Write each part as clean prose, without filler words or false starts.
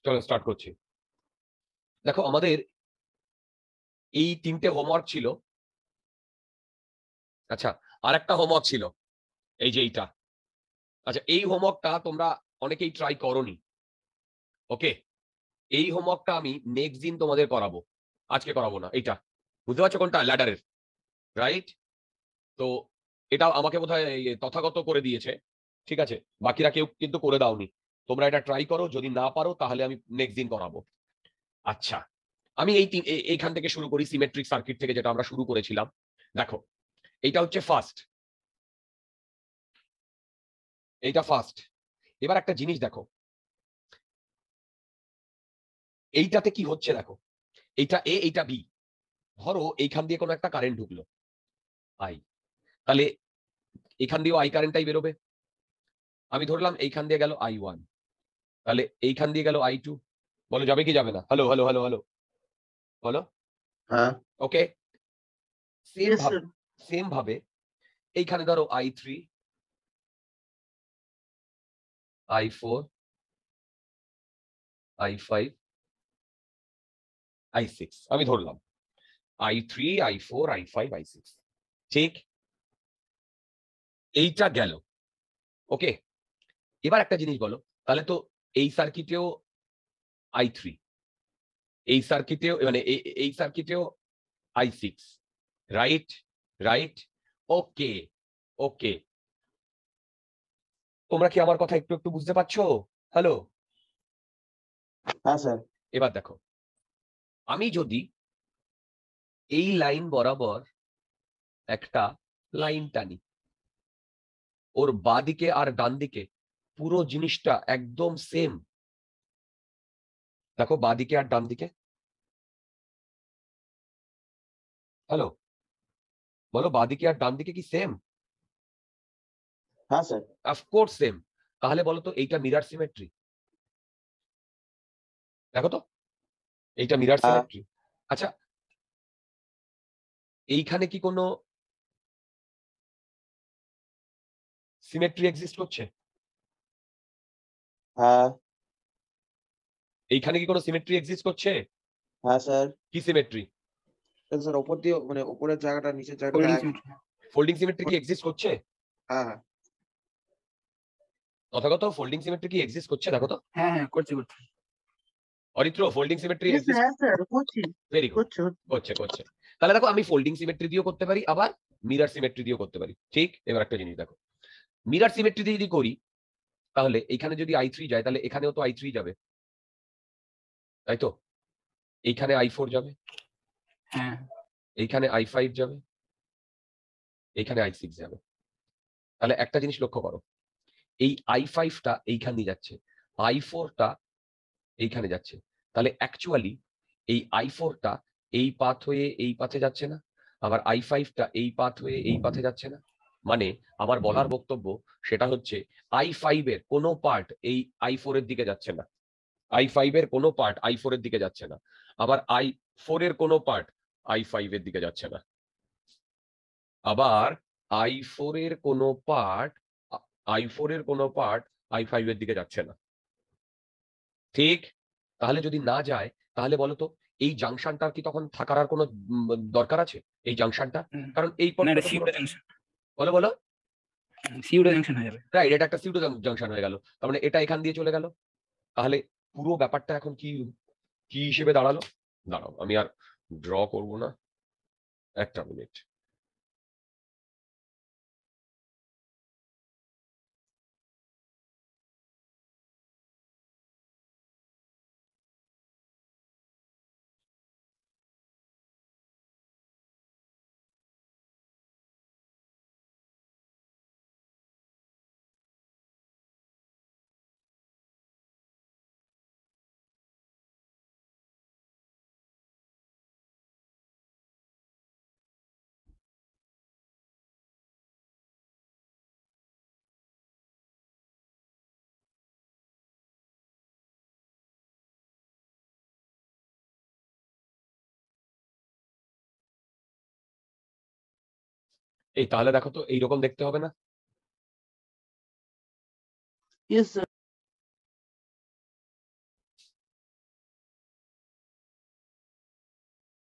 চলো স্টার্ট করছি। দেখো আমাদের এই 3টে হোমওয়ার্ক ছিল। আচ্ছা, আর একটা হোমওয়ার্ক ছিল, এই যে এইটা। আচ্ছা, এই হোমওয়ার্কটা তোমরা অনেকেই ট্রাই করোনি। ওকে, এই হোমওয়ার্কটা আমি নেক্সট দিন তোমাদের করাবো, আজকে করাবো না। এইটা বুঝতে পারছো কোনটা? ল্যাডারের, রাইট? তো এটা আমাকে বোধহয় তথাগত করে দিয়েছে, ঠিক আছে? বাকিরা কেউ কিন্তু করে দাওনি। তোমরা এটা ট্রাই করো, যদি না পারো তাহলে আমি নেক্সট দিন করাবো। আচ্ছা, আমি এইখান থেকে শুরু করি, সিমেট্রিক সার্কিট থেকে যেটা আমরা শুরু করেছিলাম। দেখো, এইটা হচ্ছে ফার্স্ট, এইটা ফার্স্ট। এবার একটা জিনিস দেখো, এইটাতে কি হচ্ছে দেখো, এইটা এ এইটা বি। ধরো এইখান দিয়ে কোনো একটা কারেন্ট ঢুকলো, আই, তাহলে এখান দিয়েও আই কারেন্টটাই বেরোবে। আমি ধরলাম এইখান দিয়ে গেল I1, তাহলে এইখান দিয়ে গেল I2। বলো যাবে কি যাবে না? হ্যালো হ্যালো হ্যালো হ্যালো, বলো। হ্যাঁ। ওকে, সেম Yes, ভাবে, sir. সেম ভাবে এইখানে ধরো I3, I4, I5, I6। আমি ধরলাম I3, I4, I5, I6, ঠিক? এইটা গেল। ওকে, এবার একটা জিনিস বলো, তাহলে তো এই সার্কিটেও I3, এই সার্কিটেও মানে এই সার্কিটেও I6, রাইট? রাইট? ওকে, ওকে। তোমরা কি আমার কথা একটু একটু বুঝতে পারছো? হ্যালো? হ্যাঁ স্যার। এবার দেখো, আমি যদি এই লাইন বরাবর একটা লাইন টানি, ওর বাঁদিকে আর ডান দিকে পুরো জিনিসটা একদম সেম। দেখো বাঁদিকে আর ডান দিকে, হ্যালো, বলো বাঁদিকে আর ডান দিকে কি সেম? হ্যাঁ স্যার। Of course same. তাহলে বলো তো এইটা মিরার সিমেট্রি। দেখো তো, এইটা মিরার হ্যাঁ সিমেট্রি। আচ্ছা, এইখানে কি কোনো সিমেট্রি এক্সিস্ট করছে? হ্যাঁ এইখানে কি কোনো সিমেট্রি এক্সিস্ট করছে? হ্যাঁ স্যার। কি সিমেট্রি? স্যার ওপর দিয়ে মানে উপরের জায়গাটা নিচের জায়গাটা ফোল্ডিং সিমেট্রি কি এক্সিস্ট করছে? হ্যাঁ হ্যাঁ তথাগত ফোল্ডিং সিমেট্রি কি এক্সিস্ট করছে? দেখো তো। হ্যাঁ হ্যাঁ করছি করছি। Aritra, folding symmetry Yes, sir, exist? হ্যাঁ স্যার করছি ভেরি গুড, করছি হচ্ছে। করছে করছে। তাহলে দেখো, আমি ফোল্ডিং সিমেট্রি দিয়েও করতে পারি, আবার মিরার সিমেট্রি দিয়েও করতে পারি, ঠিক? এবার একটা জিনিস দেখো, মিরার সিমেট্রি দিয়ে যদি করি, তাহলে এখানে যদি I3 যায়, তাহলে এখানেও তো I3 যাবে, তাই তো? এইখানে I4 যাবে, হ্যাঁ এইখানে I5 যাবে, এইখানে I6 যাবে। তাহলে একটা জিনিস লক্ষ্য করো, এই I5টা এইখান দিয়ে যাচ্ছে, I4টা এইখানে যাচ্ছে। তাহলে অ্যাকচুয়ালি এই I4টা এই পাথ হয়ে এই পাথে যাচ্ছে না, আবার I5টা এই পাথ হয়ে এই পাথে যাচ্ছে না। মানে আমার বলার বক্তব্য সেটা হচ্ছে, I5 এর কোনো পার্ট এই I4 এর দিকে যাচ্ছে না, I5 এর কোনো পার্ট I4 এর দিকে যাচ্ছে না, আবার I4 এর কোনো পার্ট I5 এর দিকে যাচ্ছে না, আবার I4 এর কোনো পার্ট I4 এর কোনো পার্ট I5 এর দিকে যাচ্ছে না, ঠিক? তাহলে যদি না যায়, তাহলে বলো তো এই জাংশনটার কি তখন থাকার আর কোনো দরকার আছে? এই জাংশনটা, কারণ এই না, পথটা এটা তো পুরো, সিউডো জাংশন, বলো বলো। সিউডো জাংশন হয়ে যাবে। রাইট, এটা একটা সিউডো জাংশন হয়ে গেল, তার মানে এটা এখান দিয়ে চলে গেল। তাহলে পুরো ব্যাপারটা এখন কি কি হিসেবে দাঁড়ালো? দাঁড়াও, আমি আর ড্র করব না, একটা মিনিট। এই তাহলে দেখো তো, এইরকম দেখতে হবে না? Yes, sir.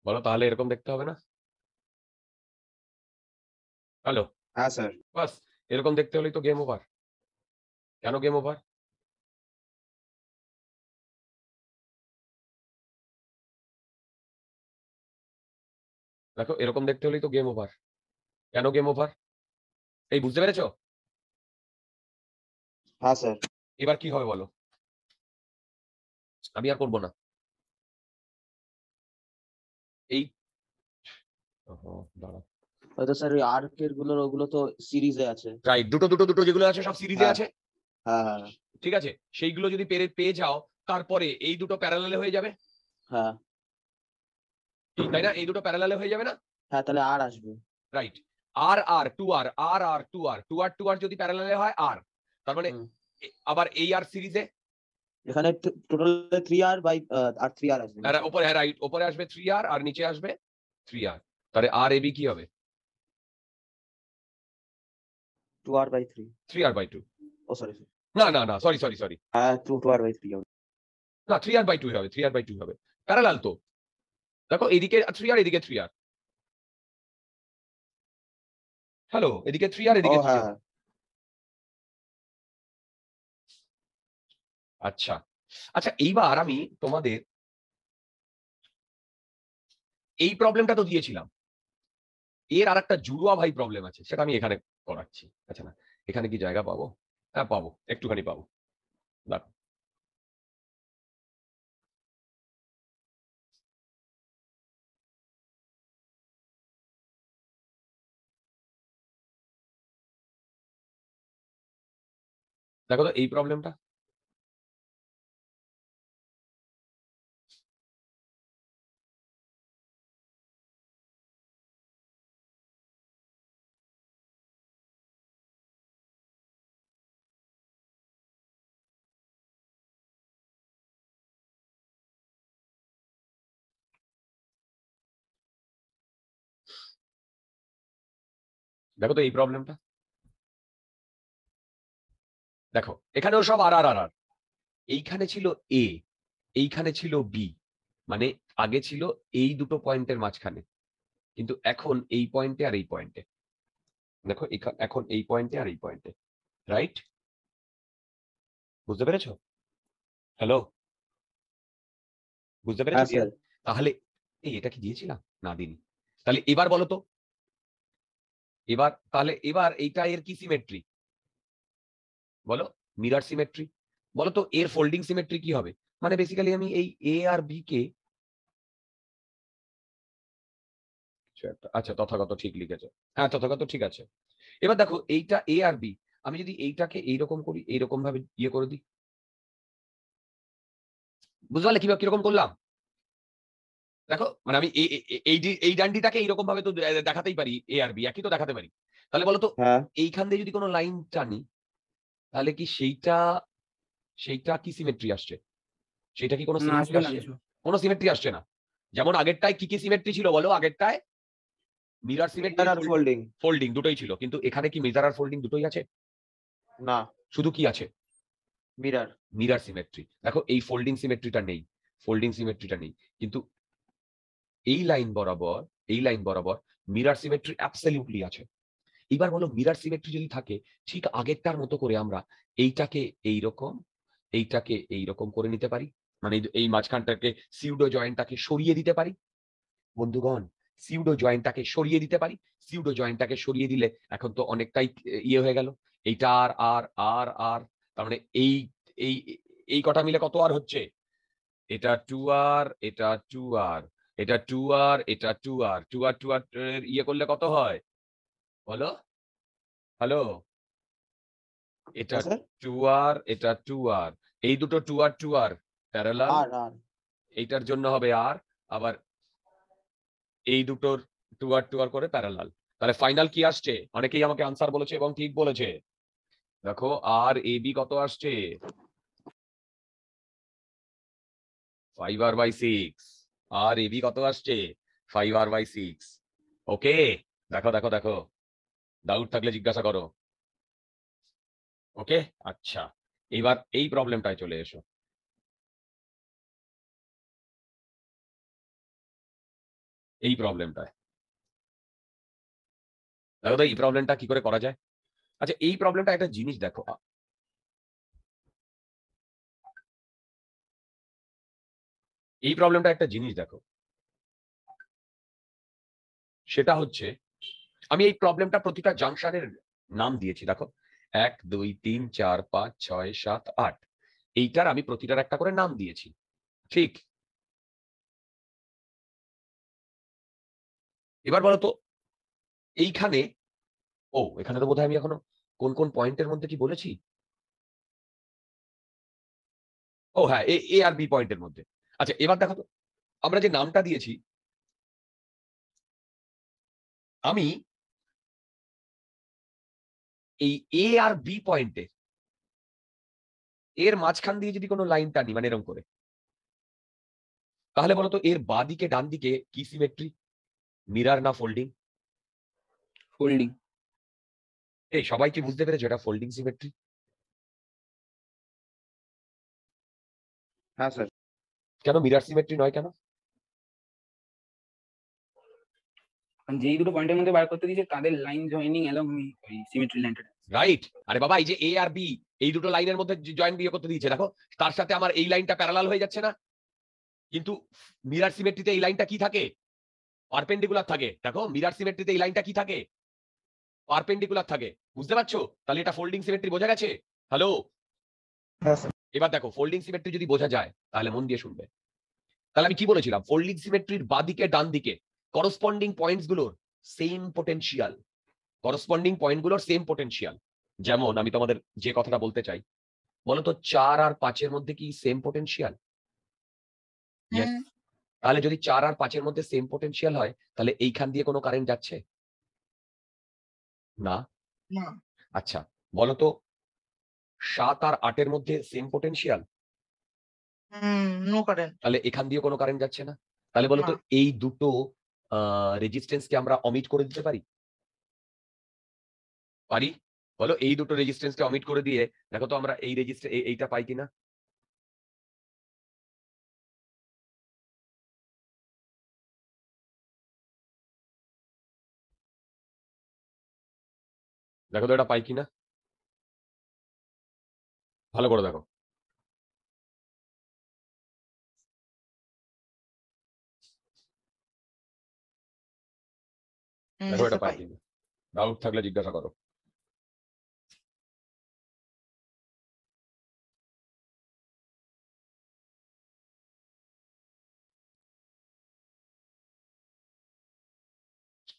বলো তাহলে এরকম দেখতে হবে না? হ্যালো, হ্যাঁ স্যার। বাস এরকম দেখতে হলেই তো গেম ওভার। কেন গেম ওভার? দেখো এরকম দেখতে হলেই তো গেম ওভার। কেন গেম ওভার? এই বুঝতে পেরেছো? হ্যাঁ স্যার। এবার কি হবে বলো? আমি আর করবো না। এই ওহো, দাঁড়াও। হয়তো স্যার ওই আর্কের গুলোর ওগুলো তো সিরিজে আছে। রাইট, দুটো দুটো দুটো যেগুলো আছে সব সিরিজে হ্যাঁ আছে। হ্যাঁ হ্যাঁ ঠিক আছে, সেইগুলো যদি পেয়ে যাও তারপরে এই দুটো প্যারালালে হয়ে যাবে। হ্যাঁ তাই না? এই দুটো প্যারালালে হয়ে যাবে না? হ্যাঁ, তাহলে আর আসবে। রাইট। আর আর টু আর আর আর টু আর টু আর টু আর যদি প্যারালালে হয় আর, তার মানে হুম। আবার এই আর সিরিজে এখানে total 3R by R 3R আসবে নিচে। ওপরে, হ্যাঁ রাইট, ওপরে আসবে 3R আর নিচে আসবে 3R। তাহলে আর এবি কি হবে? 2R by 3। 3R/2। O sorry, না না না, সরি সরি সরি, হ্যাঁ 2R বাই 3 হবে। না 3R/2 হবে, 3R/2 হবে। প্যারালাল তো। দেখো এদিকে 3R, এদিকে 3R। হ্যালো, এদিকে 3R, ও এদিকে হ্যাঁ 3R। হ্যাঁ। আচ্ছা আচ্ছা, এইবার আমি তোমাদের এই প্রবলেমটা তো দিয়েছিলাম, এর আর একটা জুড়ুয়া ভাই প্রবলেম আছে, সেটা আমি এখানে করাচ্ছি। আচ্ছা না, এখানে কি জায়গা পাবো? হ্যাঁ পাবো, একটুখানি পাবো। দেখো দেখো তো এই প্রবলেমটা। দেখো তো এই প্রবলেমটা। দেখো এখানেও সব আর আর আর আর। এইখানে ছিল এ, এইখানে ছিল বি, মানে আগে ছিল এই দুটো পয়েন্টের মাঝখানে, কিন্তু এখন এই পয়েন্টে আর এই পয়েন্টে। দেখো এখন এই পয়েন্টে আর এই পয়েন্টে, রাইট? বুঝতে পেরেছো? হ্যালো, বুঝতে পেরেছো হ্যাঁ কি? স্যার। তাহলে এটা কি দিয়েছিলাম? না দিইনি। তাহলে এবার বলো তো, এবার তাহলে এবার এইটা এর কি সিমেট্রি বলো? Mirror symmetry. বলো তো এর ফোল্ডিং সিমেট্রি কি হবে? মানে বেসিক্যালি আমি এই এ আর বি কে, আচ্ছা তথাগত ঠিক লিখেছে, হ্যাঁ তথাগত ঠিক আছে। এবার দেখো এইটা এ আর বি, আমি যদি এইটাকে এইরকম করি, এইরকম ভাবে ইয়ে করে দিই, বুঝতে পারলে কিভাবে কিরকম করলাম? দেখো মানে আমি এই ডান্ডিটাকে এইরকম ভাবে তো দেখাতেই পারি, এ আর বি একই তো দেখাতে পারি। তাহলে বলো তো হ্যাঁ এইখান দিয়ে যদি কোনো লাইন টানি, তাহলে কি সেইটা সেইটা কি সিমেট্রি আসছে? সেটা কি কোনো না, সিমেট্রি আসবে না আসছে? কিছু। কোনো সিমেট্রি আসছে না। যেমন আগেরটায় কি কি সিমেট্রি ছিল বলো? আগেরটায় মিরর সিমেট্রি, আর ফোল্ডিং। ফোল্ডিং দুটোই ছিল, কিন্তু এখানে কি মিরর আর ফোল্ডিং দুটোই আছে? না, শুধু কি আছে? মিরার। Mirror symmetry. দেখো এই ফোল্ডিং সিমেট্রিটা নেই, ফোল্ডিং সিমেট্রিটা নেই, কিন্তু এই লাইন বরাবর, এই লাইন বরাবর মিরর সিমেট্রি অ্যাবসলিউটলি আছে। এবার বলো মিরর সিমেট্রি যদি থাকে, ঠিক আগেরটার মতো করে আমরা এইটাকে এইরকম, এইটাকে এইরকম করে নিতে পারি, মানে এই মাঝখানটাকে সিউডো জয়েন্টটাকে সরিয়ে দিতে পারি। বন্ধুগণ, সিউডো জয়েন্টটাকে সরিয়ে দিতে পারি। সিউডো জয়েন্টটাকে সরিয়ে দিলে এখন তো অনেকটাই ইয়ে হয়ে গেল। এইটা আর আর আর আর, তার মানে এই এই এই কটা মিলে কত আর হচ্ছে? এটা 2R, এটা 2R, এটা 2R, এটা 2R, 2R 2R ইয়ে করলে কত হয় বলো? হ্যালো, এটা হ্যাঁ স্যার। 2R, এটা 2R, এই দুটো 2R 2R প্যারালাল, আর আর এইটার জন্য হবে আর, আবার এই দুটোর 2R 2R করে প্যারালাল। তাহলে ফাইনাল কি আসছে? অনেকেই আমাকে আনসার বলেছে এবং ঠিক বলেছে। দেখো আর এ বি কত আসছে? 5R/6। আর এ বি কত আসছে? 5R/6। ওকে, দেখো দেখো দেখো, ডাউট থাকলে জিজ্ঞাসা করো। ওকে, আচ্ছা এবার এই প্রবলেমটায় চলে এসো। এই প্রবলেমটায় দেখো তো এই প্রবলেমটা কি করে করা যায়। আচ্ছা এই প্রবলেমটা একটা জিনিস দেখো, এই প্রবলেমটা একটা জিনিস দেখো, সেটা হচ্ছে আমি এই প্রবলেমটা প্রতিটা জাংশনের নাম দিয়েছি দেখো, 1 2 3 4 5 6 7 8, এইটার আমি প্রতিটার একটা করে নাম দিয়েছি, ঠিক? এবার বলো তো এইখানে, এখানে তো বোধহয় আমি এখনো কোন কোন পয়েন্টের মধ্যে কি বলেছি, হ্যাঁ এ আর বি পয়েন্টের মধ্যে। আচ্ছা এবার দেখো তো আমরা যে নামটা দিয়েছি, আমি এই এ আর বি পয়েন্টে এর মাঝখান দিয়ে যদি কোনো লাইন টানি মানে এরকম করে, তাহলে বলতো এর বাঁ দিকে ডান দিকে কি সিমেট্রি, মিরার না ফোল্ডিং? ফোল্ডিং। এই সবাই কি বুঝতে পেরেছো এটা ফোল্ডিং সিমেট্রি? হ্যাঁ স্যার। কেন মিরার সিমেট্রি নয় কেন? যেই দুটো পয়েন্টের মধ্যে বার করতে দিয়েছে তাদের লাইন জয়েনিং অ্যালং ওই সিমেট্রি লাইনটা। রাইট। আরে বাবা এই যে এ আর বি এই দুটো লাইনের মধ্যে জয়েন বিয়ে করতে দিয়েছে দেখো, তার সাথে আমার এই লাইনটা প্যারালাল হয়ে যাচ্ছে না? কিন্তু মিরার সিমেট্রিতে এই লাইনটা কি থাকে, পারপেন্ডিকুলার থাকে। দেখো মিরার সিমেট্রিতে এই লাইনটা কি থাকে, পারপেন্ডিকুলার থাকে। বুঝতে পারছো? তাহলে এটা ফোল্ডিং সিমেট্রি বোঝা গেছে? হ্যালো, হ্যাঁ স্যার। এবার দেখো ফোল্ডিং সিমেট্রি যদি বোঝা যায় তাহলে মন দিয়ে শুনবে। তাহলে আমি কি বলেছিলাম, ফোল্ডিং সিমেট্রির বাদিকে ডান দিকে করসপন্ডিং পয়েন্টস গুলোর সেম পোটেনশিয়াল, করসপন্ডিং পয়েন্টগুলোর সেম পোটেনশিয়াল। যেমন আমি তোমাদের যে কথাটা বলতে চাই, বলতো 4 আর 5-এর মধ্যে কি সেম পোটেনশিয়াল? তাহলে যদি 4 আর 5-এর মধ্যে সেম পোটেনশিয়াল হয় তাহলে এইখান দিয়ে কোনো কারেন্ট যাচ্ছে না? আচ্ছা বলতো 7 আর 8-এর মধ্যে সেম পোটেনশিয়াল, নো কারেন্ট। তাহলে এখান দিয়ে কোনো কারেন্ট যাচ্ছে না। তাহলে বলতো এই দুটো রেজিস্ট্যান্সকে আমরা অমিট করে দিতে পারি? পারি? বলো এই দুটো রেজিস্ট্যান্সকে অমিট করে দিয়ে দেখো তো আমরা এই এইটা পাই কিনা। দেখো তো এটা পাই কিনা, ভালো করে দেখো। দেখো এটা পাই কিনা, ডাউট থাকলে জিজ্ঞাসা করো।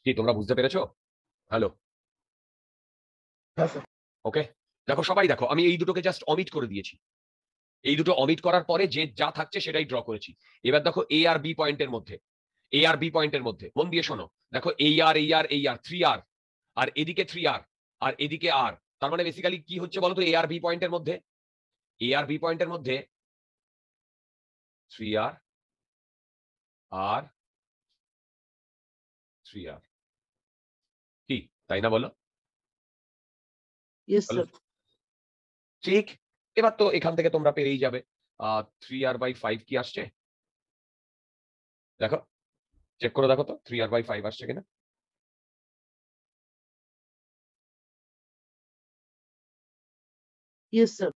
কি তোমরা বুঝতে পেরেছো? হ্যালো, হ্যাঁ স্যার। ওকে। দেখো সবাই দেখো আমি এই দুটোকে জাস্ট অমিট করে দিয়েছি, এই দুটো অমিট করার পরে যে যা থাকছে সেটাই ড্র করেছি। এবার দেখো এ আর বি পয়েন্টের মধ্যে, এ আর বি পয়েন্টের মধ্যে মন দিয়ে শোনো, দেখো এই আর 3 আর, আর এদিকে 3 আর, আর এদিকে আর। তার মানে বেসিক্যালি কি হচ্ছে বলতো, এ আর বি পয়েন্টের মধ্যে, এ আর বি পয়েন্টের মধ্যে 3 আর আর 3 আর, কি তাই না বলো? ইয়েস বলো। স্যার। ঠিক। এবার তো এখান থেকে তোমরা পেরেই যাবে 3r/5 কি আসছে, দেখো চেক করে দেখো তো 3r/5 আসছে কিনা। Yes sir.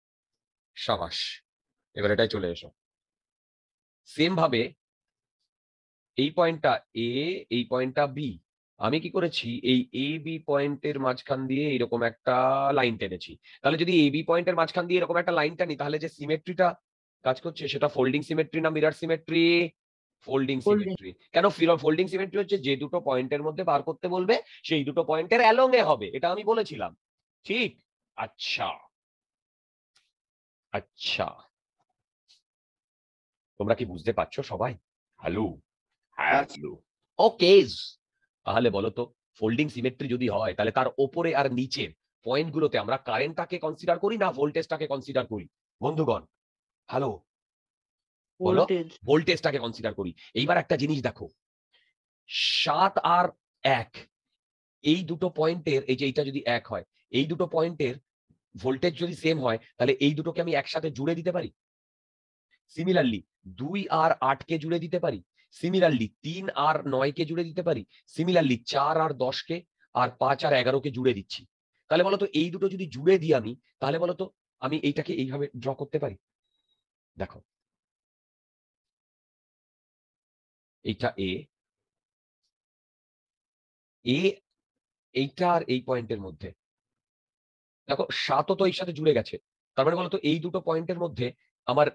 সাবাস, এবার এটাই চলে এসো। সেম ভাবে এই পয়েন্টটা এ, এই পয়েন্টটা বি, আমি কি করেছি এই এ বি পয়েন্টের মাঝখান দিয়ে এরকম একটা লাইন টেনেছি। তাহলে যদি এ বি পয়েন্টের মাঝখান দিয়ে এরকম একটা লাইন টানি তাহলে যে সিমেট্রিটা কাজ করছে সেটা ফোল্ডিং সিমেট্রি না মিরার সিমেট্রি? Folding symmetry. কেন ফোল্ডিং সিমেট্রি হচ্ছে যে দুটো পয়েন্টের মধ্যে বার করতে বলবে সেই দুটো পয়েন্টের অ্যালং এ হবে, এটা আমি বলেছিলাম, ঠিক? আচ্ছা আচ্ছা, তোমরা কি বুঝতে পারছো সবাই? হ্যালো, হ্যালো, ওকে। তাহলে বলো তো ফোল্ডিং সিমেট্রি যদি হয় তাহলে তার ওপরে আর নিচের পয়েন্টগুলোতে আমরা কারেন্টটাকে কনসিডার করি না ভোল্টেজটাকে কনসিডার করি বন্ধুগণ? হ্যালো, বলো। ভোল্টেজ। ভোল্টেজটাকে কনসিডার করি। এইবার একটা জিনিস দেখো, 7 আর 1 এই দুটো পয়েন্টের, এই যে এইটা যদি 1 হয়, এই দুটো পয়েন্টের ভোল্টেজ যদি সেম হয় তাহলে এই দুটোকে আমি একসাথে জুড়ে দিতে পারি। সিমিলারলি 2 আর 8 কে জুড়ে দিতে পারি। সিমিলারলি 3 আর 9 কে জুড়ে দিতে পারি, সিমিলারলি 4 আর 10 কে আর 5 আর 11 কে জুড়ে দিচ্ছি। তাহলে বলতো এই দুটো যদি জুড়ে দিই আমি, তাহলে বলতো আমি এইটাকে এইভাবে ড্র করতে পারি। দেখো, এইটা এ, এইটা আর এই পয়েন্টের মধ্যে দেখো 7ও তো এর সাথে জুড়ে গেছে। তার মানে বলতো এই দুটো পয়েন্টের মধ্যে আমার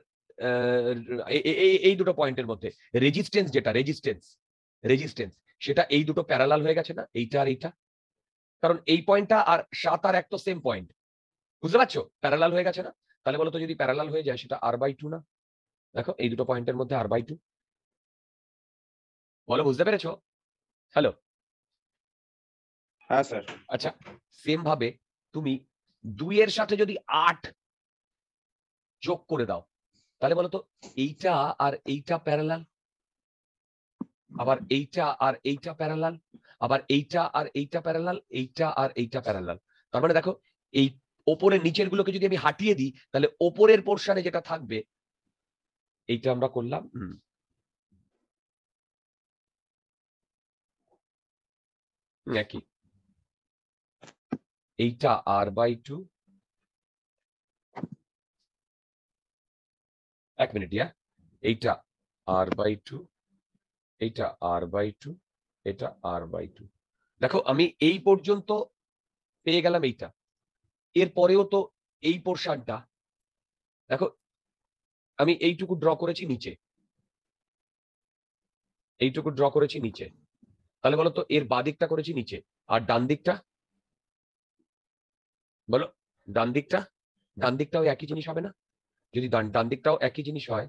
এই দুটো পয়েন্টের মধ্যে রেজিস্ট্যান্স যেটা রেজিস্ট্যান্স সেটা এই দুটো প্যারালাল হয়ে গেছে না, এইটা আর এইটা। কারণ এই পয়েন্টটা আর 7 আর 1 তো সেম পয়েন্ট, বুঝতে পারছো? প্যারালাল হয়ে গেছে না? তাহলে বলতো যদি প্যারালাল হয়ে যায় সেটা r/2 না? দেখো এই দুটো পয়েন্টের মধ্যে r/2, বলো বুঝতে পেরেছো? হ্যালো? হ্যাঁ স্যার। আচ্ছা, সেম ভাবে তুমি 2 এর সাথে যদি 8 যোগ করে দাও, তাহলে বলতো এইটা আর এইটা প্যারালাল, আবার এইটা আর এইটা প্যারালাল, আবার এইটা আর এইটা প্যারালাল, এইটা আর এইটা প্যারালাল। তার মানে দেখো এই ওপরের নিচের গুলোকে যদি আমি হাটিয়ে দিই, তাহলে ওপরের পোর্শনে যেটা থাকবে এইটা আমরা করলাম একই, এইটা r/2, এক মিনিট, এইটা r/2, এইটা r/2, এটা r/2। দেখো আমি এই পর্যন্ত পেয়ে গেলাম এইটা, এর পরেও তো এই পোর্শনটা দেখো আমি এইটুকু ড্র করেছি নিচে, এইটুকু ড্র করেছি নিচে। তাহলে বলো তো এর বাঁ দিকটা করেছি নিচে, আর ডান দিকটা বলো, ডান দিকটাও একই জিনিস হবে না? যদি ডান দিকটাও একই জিনিস হয়,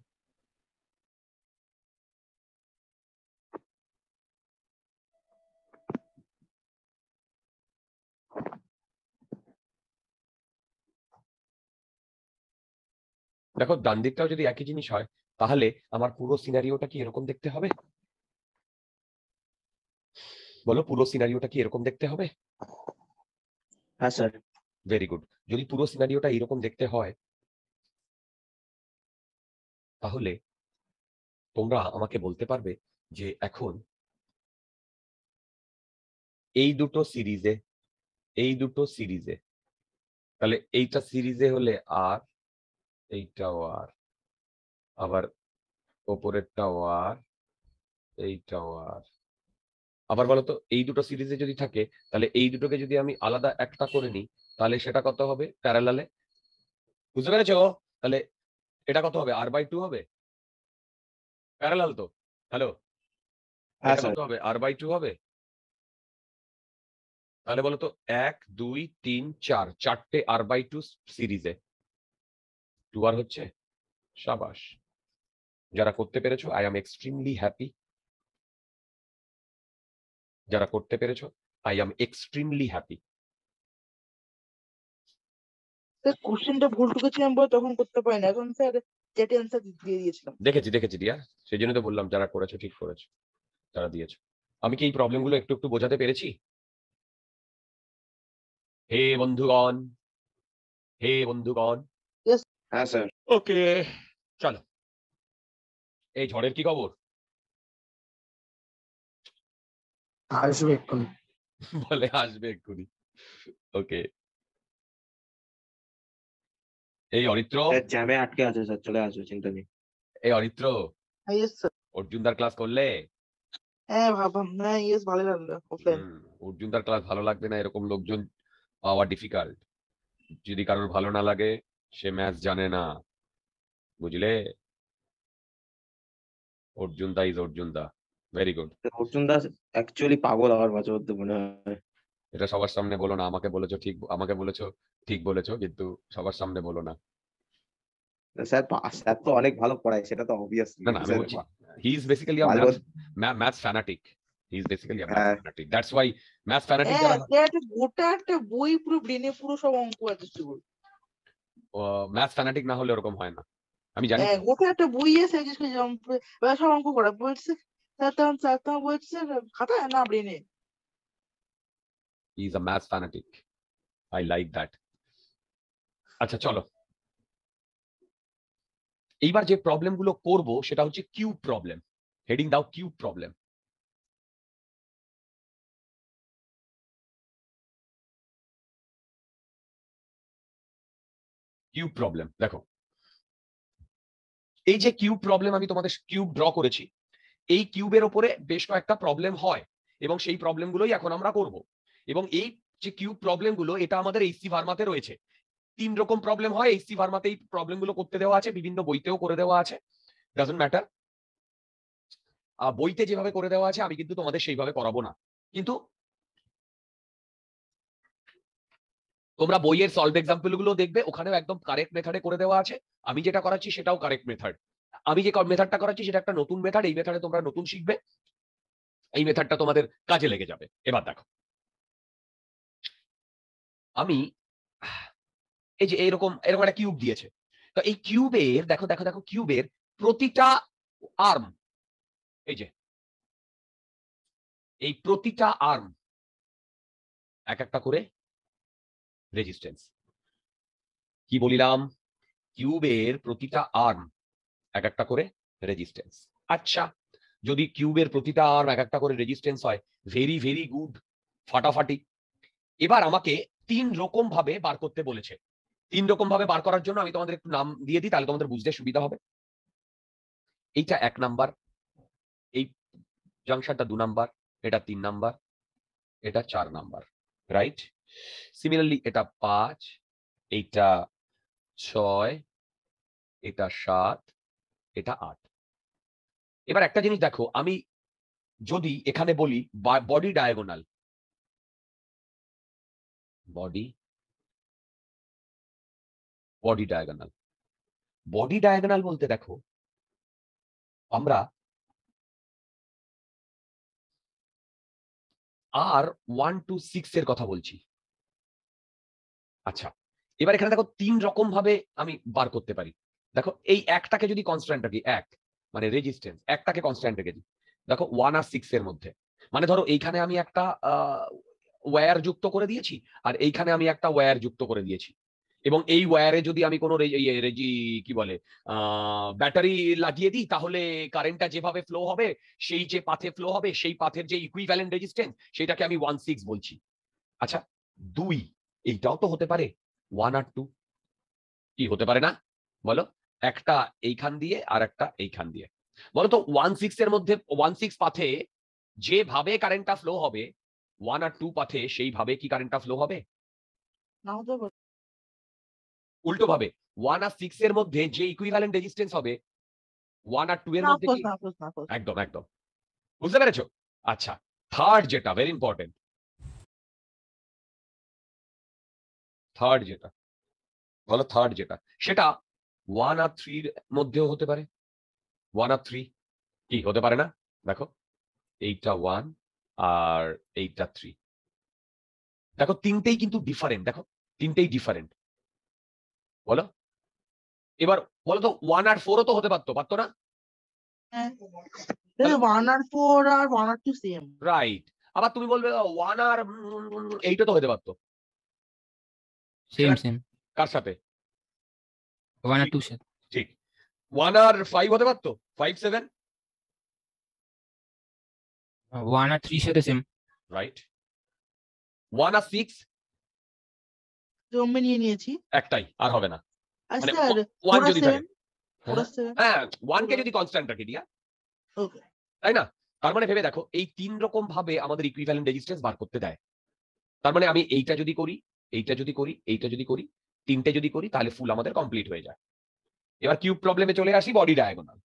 দেখো ডান দিকটাও যদি একই জিনিস হয়, তাহলে আমার পুরো সিনারিওটা কি এরকম দেখতে হবে? বলো পুরো সিনারিওটা কি এরকম দেখতে হবে? হ্যাঁ স্যার। Very good. যদি পুরো সিনারিওটা এরকম দেখতে হয়, তাহলে তোমরা আমাকে বলতে পারবে যে এখন এই দুটো সিরিজে তাহলে এইটা সিরিজে হলে আর, এইটাও আর, আবার ওপরেরটাও আর, এইটাও আর। আবার বলতো এই দুটো সিরিজে যদি থাকে, তাহলে এই দুটোকে যদি আমি আলাদা একটা করে নিই, তাহলে সেটা কত হবে প্যারালালে? বুঝতে পেরেছো? তাহলে এটা কত হবে? r/2 হবে, প্যারালাল তো। হ্যালো? হ্যাঁ এটা স্যার। কত হবে? r/2 হবে। তাহলে বলতো 1 2 3 4, চারটে r/2 সিরিজে 2r হচ্ছে। সাবাস, যারা করতে পেরেছো আই এম এক্সট্রিমলি হ্যাপি। যারা করতে পেরেছো I am extremely happy. Sir কোশ্চেনটা ভুল ঢুকেছিলাম বলে তখন করতে পারি না, এখন স্যার চ্যাটে অ্যান্সার দিয়ে দিয়েছিলাম। দেখেছি ডিয়ার, সেই জন্য তো বললাম যারা করেছো ঠিক করেছো, যারা দিয়েছো। আমি কি এই প্রবলেমগুলো একটু একটু বোঝাতে পেরেছি? হে বন্ধুগণ, হে বন্ধুগণ। হ্যাঁ স্যার। ওকে, চলো। এই ঝড়ের কি খবর? আসবে এক্ষুনি। বলে আসবে এক্ষুনি। ওকে, এই অরিত্র, স্যার জ্যামে আটকে আছে স্যার, চলে আসবে, চিন্তা নেই। এই অরিত্র, হ্যাঁ ইয়েস স্যার। অর্জুনদার ক্লাস করলে? হ্যাঁ ভাবলাম, হ্যাঁ ইয়েস ভালো লাগলো অফলাইন। অর্জুনদার ক্লাস ভালো লাগবে না এরকম লোকজন পাওয়া ডিফিকাল্ট। যদি কারোর ভালো না লাগে, সে ম্যাথ জানে না, বুঝলে? অর্জুনদা ইজ অর্জুনদা। Very good. Arjun Das actually পাগল আমার মাঝে মধ্যে মনে হয়। এটা সবার সামনে বলো না, আমাকে বলেছো ঠিক, আমাকে বলেছো ঠিক বলেছো, কিন্তু সবার সামনে বলো না। স্যার স্যার তো অনেক ভালো পড়ায়, সেটা তো অবভিয়াসলি। না না, আমি বলছি হি ইজ বেসিক্যালি আ ভালো। Maths fanatic. He is basically a maths হ্যাঁ। Fanatic, that's why maths fanatic হ্যাঁ যারা স্যার একটা গোটা একটা বই পুরো ব্রেনে পুরো সব অঙ্ক আছে শুধু। ম্যাথস ফ্যানাটিক না হলে ওরকম হয় না, আমি জানি। হ্যাঁ গোটা একটা বই আছে সব অঙ্ক করা বলছে। স্যার তখন বলছে খাতায় না ব্রেনে। He is a maths fanatic, I like that. আচ্ছা চলো, এইবার যে প্রবলেম গুলো করবো সেটা হচ্ছে কিউব প্রবলেম। হেডিং দাও কিউব প্রবলেম। কিউব প্রবলেম দেখো, এই যে কিউব প্রবলেম আমি তোমাদের কিউব ড্র করেছি, এই কিউবের ওপরে বেশ কয়েকটা প্রবলেম হয় এবং সেই প্রবলেমগুলোই এখন আমরা করব। এবং এই যে কিউব প্রবলেমগুলো এটা আমাদের এইচসি ভার্মাতে রয়েছে। 3 রকম প্রবলেম হয় এইচসি ভার্মাতে, এই প্রবলেমগুলো করতে দেওয়া আছে, বিভিন্ন বইতেও করে দেওয়া আছে, ডাজন্ট ম্যাটার। বইতে যেভাবে করে দেওয়া আছে আমি কিন্তু তোমাদের সেইভাবে করাবো না, কিন্তু তোমরা বইয়ের সলভ এক্সাম্পল গুলো দেখবে, ওখানেও একদম কারেক্ট মেথডে করে দেওয়া আছে। আমি যেটা করাচ্ছি সেটাও কারেক্ট মেথড। আমি যে মেথডটা করাচ্ছি সেটা একটা নতুন মেথড, এই মেথডে তোমরা নতুন শিখবে, এই মেথডটা তোমাদের কাজে লেগে যাবে। এবার দেখো, আমি এই যে এরকম এরকম একটা কিউব দিয়েছে, তো এই কিউবের দেখো দেখো দেখো কিউবের প্রতিটা আর্ম, এই যে এই প্রতিটা আর্ম এক একটা করে রেজিস্ট্যান্স। কি বলিলাম? কিউবের প্রতিটা আর্ম এক একটা করে রেজিস্ট্যান্স। আচ্ছা, যদি কিউবের প্রতিটা আর্ম এক একটা করে রেজিস্ট্যান্স হয়, ভেরি ভেরি গুড, ফাটাফাটি। এবার আমাকে 3 রকম ভাবে বার করতে বলেছে। 3 রকম ভাবে বার করার জন্য আমি তোমাদের একটু নাম দিয়ে দিই, তাহলে তোমাদের বুঝতে সুবিধা হবে। এইটা 1 নাম্বার, এই জাংশনটা 2 নাম্বার, এটা 3 নাম্বার, এটা 4 নাম্বার, রাইট? সিমিলারলি এটা 5, এইটা 6, এটা 7, এটা 8। এবার একটা জিনিস দেখো, আমি যদি এখানে বলি body diagonal, body body diagonal, body diagonal বলতে দেখো আমরা আর 1 to 6 এর কথা বলছি। আচ্ছা, এবার এখানে দেখো 3 রকম ভাবে আমি বার করতে পারি। দেখো এই একটাকে যদি কনস্ট্যান্ট রাখি, এক মানে রেজিস্ট্যান্স, একটাকে কনস্ট্যান্ট রেখে দিই, দেখো 1 আর 6 এর মধ্যে, মানে ধরো এইখানে আমি একটা ওয়্যার যুক্ত করে দিয়েছি আর এইখানে আমি একটা ওয়্যার যুক্ত করে দিয়েছি, এবং এই ওয়্যারে যদি আমি কোনো কি বলে ব্যাটারি লাগিয়ে দিই, তাহলে কারেন্টটা যেভাবে ফ্লো হবে, সেই যে পাথে ফ্লো হবে, সেই পাথের যে ইকুইভ্যালেন্ট রেজিস্ট্যান্স সেটাকে আমি 1/6 বলছি। আচ্ছা, 2 এইটাও তো হতে পারে, 1 আর 2 কি হতে পারে না বলো? একটা এইখান দিয়ে আর একটা এইখান দিয়ে। বলো তো 1/6 এর মধ্যে 1/6 পাথে যেভাবে কারেন্টটা ফ্লো হবে, 1 আর 2 পাথে সেইভাবে কি কারেন্টটা ফ্লো হবে? না হতে পারে। উল্টো ভাবে 1 আর 6 এর মধ্যে যে ইকুইভ্যালেন্ট রেজিস্ট্যান্স হবে, 1 আর 2 এর না মধ্যে অফকোর্স কি? না অফকোর্স না অফকোর্স। একদম একদম, বুঝতে পেরেছো? আচ্ছা, থার্ড যেটা ভেরি ইম্পর্টেন্ট, থার্ড যেটা বলো, থার্ড যেটা সেটা 1 আর 3 এর মধ্যেও হতে পারে। 1 আর 3 কি হতে পারে না? দেখো এইটা 1 আর এইটা 3, দেখো তিনটেই কিন্তু ডিফারেন্ট, দেখো তিনটেই ডিফারেন্ট, বলো? এবার বলো তো 1 আর 4ও তো হতে পারতো, পারতো না? হ্যাঁ, তাহলে 1 আর 4 আর 1 আর 2 সেম। রাইট। আবার তুমি বলবে 1 আর 8ও তো হতে পারতো, সেম সেটা সেম কার সাথে? 1 আর 2 সাথে। ঠিক। 1 আর 5 হতে পারতো, 5 7, 1 আর 3 সাথে সেম। রাইট। 1 আর 6 জম্মে নিয়ে নিয়েছি। একটাই, আর হবে না, আর মানে স্যার 1 4 আর যদি 7, থাকে। 4 আর 7 হ্যাঁ 1 কে যদি কনস্ট্যান্ট রাখি দিয়া, ওকে। তাই না? তার মানে ভেবে দেখো, এই 3 রকম ভাবে আমাদের ইকুইভ্যালেন্ট রেজিস্ট্যান্স বার করতে দেয়। তার মানে আমি এইটা যদি করি, এইটা যদি করি, এইটা যদি করি, তিনটে যদি করি, তাহলে ফুল আমাদের কমপ্লিট হয়ে যায়। এবার কিউব প্রবলেমে চলে আসি, বডি ডায়াগোনাল।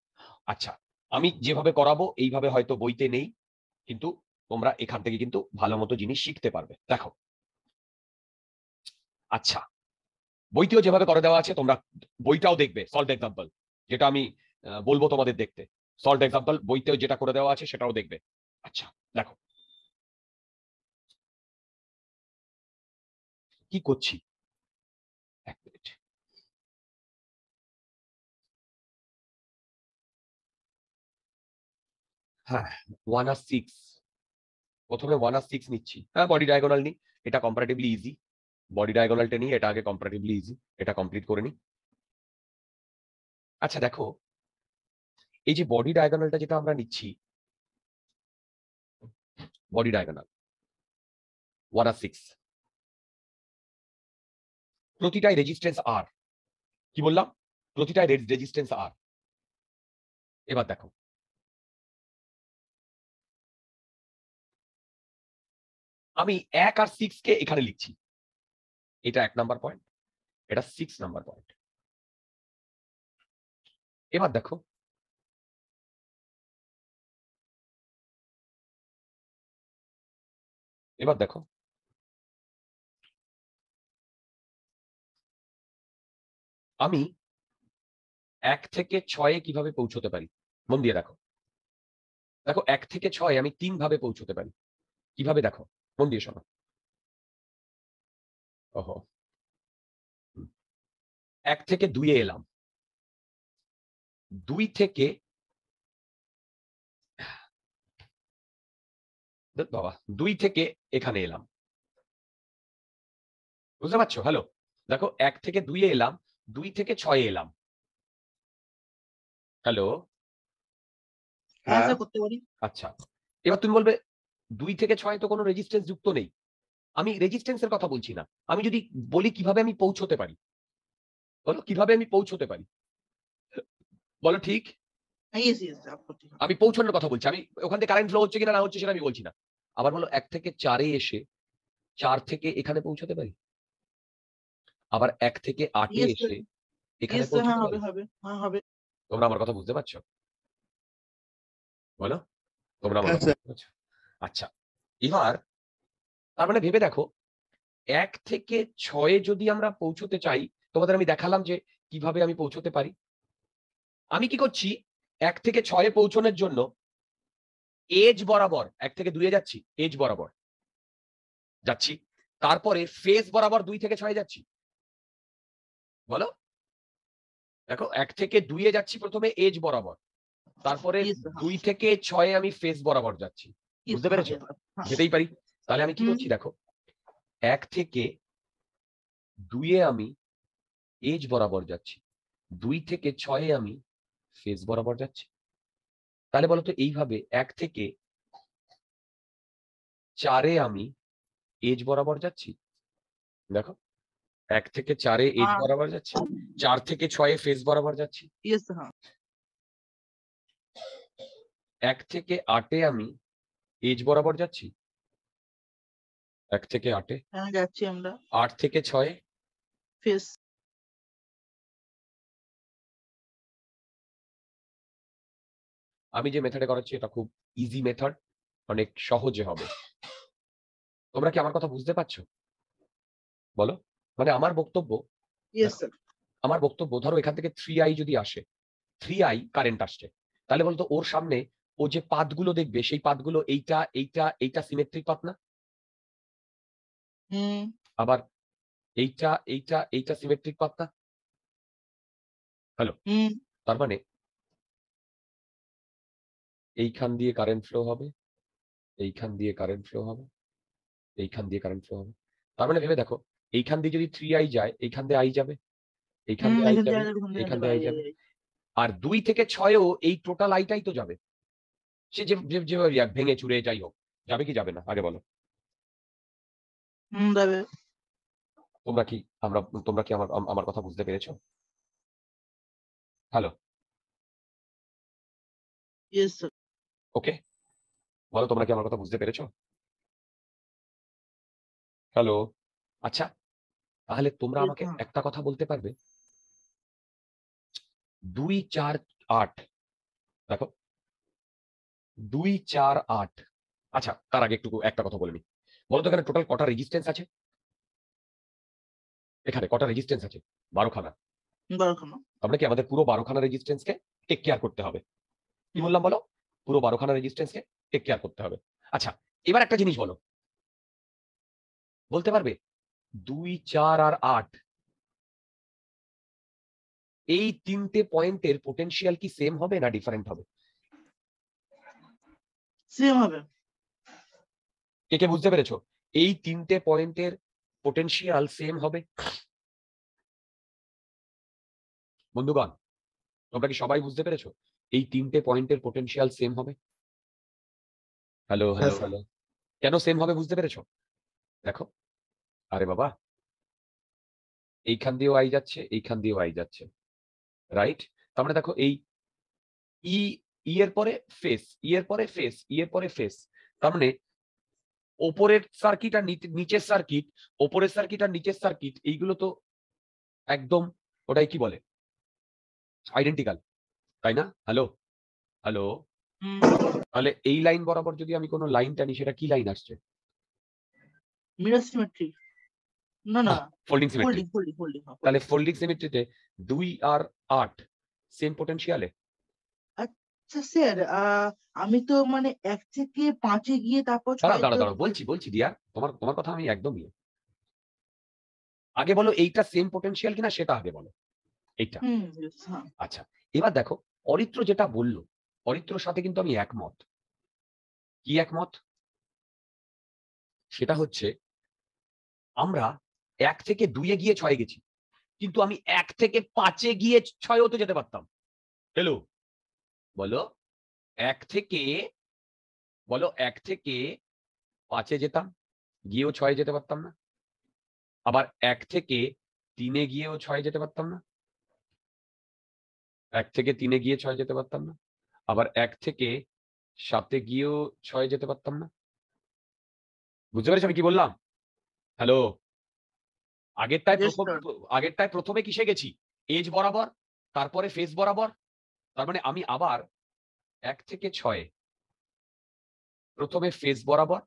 আচ্ছা, আমি যেভাবে করাবো এইভাবে হয়তো বইতে নেই, কিন্তু তোমরা এখান থেকে কিন্তু ভালো মতো জিনিস শিখতে পারবে। দেখো, আচ্ছা বইতেও যেভাবে করে দেওয়া আছে তোমরা বইটাও দেখবে, সলভ এক্সাম্পল যেটা আমি বলবো তোমাদের দেখতে, সলভ এক্সাম্পল বইতেও যেটা করে দেওয়া আছে সেটাও দেখবে। আচ্ছা দেখো কি করছি, এক মিনিট। হ্যাঁ 1 আর 6, প্রথমে 1 আর 6 নিচ্ছি, হ্যাঁ বডি ডায়াগোনাল নিই, এটা কম্পারেটিভলি ইজি। বডি ডায়াগোনালটা নিয়ে এটা আগে কম্পারেটিভলি ইজি, এটা কমপ্লিট করে নিই। আচ্ছা দেখো, এই যে বডি ডায়াগোনালটা যেটা আমরা নিচ্ছি, বডি ডায়াগোনাল 1 আর 6, প্রতিটাই রেজিস্ট্যান্স আর। কি বললাম? প্রতিটাই রেজিস্ট্যান্স আর। এবার দেখো, আমি 1 আর 6 কে এখানে লিখছি, এটা 1 নাম্বার পয়েন্ট, এটা 6 নাম্বার পয়েন্ট। এবার দেখো, এবার দেখো আমি 1 থেকে 6 কিভাবে পৌঁছতে পারি, মন দিয়ে দেখো। দেখো 1 থেকে 6 আমি 3 ভাবে পৌঁছতে পারি। কিভাবে দেখো, মন দিয়ে শোনো। ওহো, 1 থেকে 2 এ এলাম, 2 থেকে বাবা 2 থেকে এখানে এলাম, বুঝতে পারছো? হ্যালো, দেখো 1 থেকে 2 এ এলাম, 2 থেকে 6 এ এলাম। হ্যালো, হ্যাঁ হ্যাঁ স্যার করতে পারি। আচ্ছা, এবার তুমি বলবে 2 থেকে 6 তো কোনো রেজিস্ট্যান্স যুক্ত নেই। আমি রেজিস্ট্যান্সের কথা বলছি না, আমি যদি বলি কিভাবে আমি পৌঁছতে পারি, বলো কিভাবে আমি পৌঁছতে পারি, বলো ঠিক। ইয়েস ইয়েস আপত্তি হবে। আমি পৌঁছানোর কথা বলছি, আমি ওখান থেকে কারেন্ট ফ্লো হচ্ছে কিনা না হচ্ছে সেটা আমি বলছি না। আবার বলো 1 থেকে 4 এ এসে 4 থেকে এখানে পৌঁছতে পারি, আবার 1 থেকে 8 এ ইয়েস এসে স্যার, এখানে ইয়েস স্যার, হ্যাঁ পৌঁছতে হবে পারি। হবে, হ্যাঁ হবে। তোমরা আমার কথা বুঝতে পারছো? বলো, তোমরা আমার হ্যাঁ কথা স্যার। বুঝতে পারছো? আচ্ছা, এবার তার মানে ভেবে দেখো, 1 থেকে 6 এ যদি আমরা পৌঁছতে চাই, তোমাদের আমি দেখালাম যে কিভাবে আমি পৌঁছতে পারি। আমি কি করছি, 1 থেকে 6 এ পৌঁছানোর জন্য এজ বরাবর 1 থেকে 2 এ যাচ্ছি, এজ বরাবর যাচ্ছি, তারপরে ফেজ বরাবর 2 থেকে 6 এ যাচ্ছি। বলো, দেখো 1 থেকে 2 এ যাচ্ছি প্রথমে এজ বরাবর, তারপরে ইয়েস স্যার, 2 থেকে 6 এ আমি ফেজ বরাবর যাচ্ছি। ইয়েস বুঝতে হ্যাঁ পেরেছো? হ্যাঁ। যেতেই পারি। তাহলে আমি কি হুম, করছি দেখো, 1 থেকে 2 এ আমি এজ বরাবর যাচ্ছি, 2 থেকে 6 এ আমি ফেজ বরাবর যাচ্ছি। তাহলে বলতো এইভাবে 1 থেকে 4 এ আমি এজ বরাবর যাচ্ছি। দেখো 1 থেকে 4 এ এজ হ্যাঁ বরাবর যাচ্ছি, 4 থেকে 6 এ ফেজ বরাবর যাচ্ছি, ইয়েস হ্যাঁ 1 থেকে 8 এ আমি এজ বরাবর যাচ্ছি, 1 থেকে 8 এ, হ্যাঁ যাচ্ছি আমরা 8 থেকে 6 এ, ফেস। আমি যে মেথডে করাচ্ছি এটা খুব ইজি মেথড, অনেক সহজে হবে। তোমরা কি আমার কথা বুঝতে পারছো? বলো, মানে আমার বক্তব্য, ইয়েস দেখো স্যার। আমার বক্তব্য, ধরো এখান থেকে 3i যদি আসে, 3i কারেন্ট আসছে, তাহলে বলতো ওর সামনে ও যে পাথগুলো দেখবে, সেই পাথগুলো এইটা এইটা এইটা সিমেট্রিক পাথ না? হুম আবার এইটা এইটা এইটা সিমেট্রিক পাথ না? হ্যালো, হুম তার মানে এইখান দিয়ে কারেন্ট ফ্লো হবে, এইখান দিয়ে কারেন্ট ফ্লো হবে, এইখান দিয়ে কারেন্ট ফ্লো হবে। তার মানে ভেবে দেখো, এইখান দিয়ে যদি 3i যায়, এইখান দিয়ে i যাবে, এইখান হুম, দিয়ে i এখান যাবে, থেকে এখান থেকে এইখান যাবে, দিয়ে i যাবে। আর 2 থেকে 6 এও এই টোটাল আইটাই তো যাবে। সে যেভাবে যাক, ভেঙে চুরে যাই হোক, যাবে কি যাবে না আগে বলো। হুম যাবে। তোমরা কি তোমরা কি আমার আমার কথা বুঝতে পেরেছো? Hello, yes sir. ওকে, বলো তোমরা কি আমার কথা বুঝতে পেরেছো? হ্যালো, আচ্ছা, তাহলে তোমরা ইয়েস আমাকে হ্যাঁ। একটা কথা বলতে পারবে, 2 4 8, দেখো 2 4 8। আচ্ছা, তার আগে একটু একটা কথা বলে নি, বলো তো এখানে টোটাল কটা রেজিস্ট্যান্স আছে? এখানে কটা রেজিস্ট্যান্স আছে? 12 খানা। বারোখানা। আমরা কি আমাদের পুরো 12 খানা রেজিস্ট্যান্সকে টেক কেয়ার করতে হবে? কি বললাম বলো? পুরো 12 খানা রেজিস্ট্যান্সকে টেক কেয়ার করতে হবে। আচ্ছা, এবার একটা জিনিস বলো, বলতে পারবে 2 4 আর 8 এই তিনটে পয়েন্টের পোটেনশিয়াল কি সেম হবে না ডিফারেন্ট হবে? সেম হবে। কে কে বুঝতে পেরেছো? এই তিনটে পয়েন্টের পোটেনশিয়াল সেম হবে। বন্ধুগণ, তোমরা কি সবাই বুঝতে পেরেছো? এই তিনটে পয়েন্টের পোটেনশিয়াল সেম হবে? হ্যালো হ্যাঁ হ্যালো স্যার। হ্যালো, কেন সেম হবে বুঝতে পেরেছো? দেখো, আরে বাবা, এইখান দিয়েও আই যাচ্ছে, এইখান দিয়েও আই যাচ্ছে, রাইট? তার মানে দেখো এই ই ই এর পরে ফেস, ই এর পরে ফেস, ই এর পরে ফেস, তার মানে ওপরের সার্কিট আর নিচের সার্কিট, ওপরের সার্কিট আর নিচের সার্কিট, এইগুলো তো একদম ওটাই কি বলে, আইডেন্টিক্যাল, তাই না? হ্যালো হ্যালো, হুম তাহলে এই লাইন বরাবর যদি আমি কোনো লাইন টানি, সেটা কি লাইন আসছে? মিরর সিমেট্রি, না না ফোল্ডিং সিমেট্রি। ফোল্ডিং ফোল্ডিং তাহলে ফোল্ডিং সিমেট্রিতে 2 আর 8 সেম পোটেনশিয়ালে। আচ্ছা স্যার, আমি তো মানে 1 থেকে 5 এ গিয়ে তারপর দাঁড়াও 6 দাঁড়াও তো দাঁড়াও, বলছি ডিয়ার, তোমার তোমার কথা আমি একদম আগে বলো এইটা সেম পোটেনশিয়াল কিনা সেটা আগে বলো, এইটা। yes, হ্যাঁ আচ্ছা, এবার দেখো অরিত্র যেটা বললো, অরিত্রর সাথে কিন্তু আমি একমত। কি একমত? সেটা হচ্ছে আমরা 1 থেকে 2 এ গিয়ে 6 এ গেছি, কিন্তু আমি 1 থেকে 5 এ গিয়ে 6 এও তো যেতে পারতাম। হ্যালো, বলো 1 থেকে, বলো 1 থেকে 5 এ যেতাম, গিয়েও 6 এ যেতে পারতাম না? আবার 1 থেকে 3 এ গিয়েও 6 এ যেতে পারতাম না? 1 থেকে 3 এ গিয়ে 6 যেতে পারতাম না? আবার 1 থেকে 7 এ গিয়েও 6 যেতে পারতাম না? বুঝতে পেরেছো আমি কি বললাম? হ্যালো, আগেরটায় yes প্রথম, sir, আগেরটায় প্রথমে কিসে গেছি? এজ বরাবর, তারপরে ফেস বরাবর। তার মানে আমি আবার 1 থেকে 6 প্রথমে ফেস বরাবর,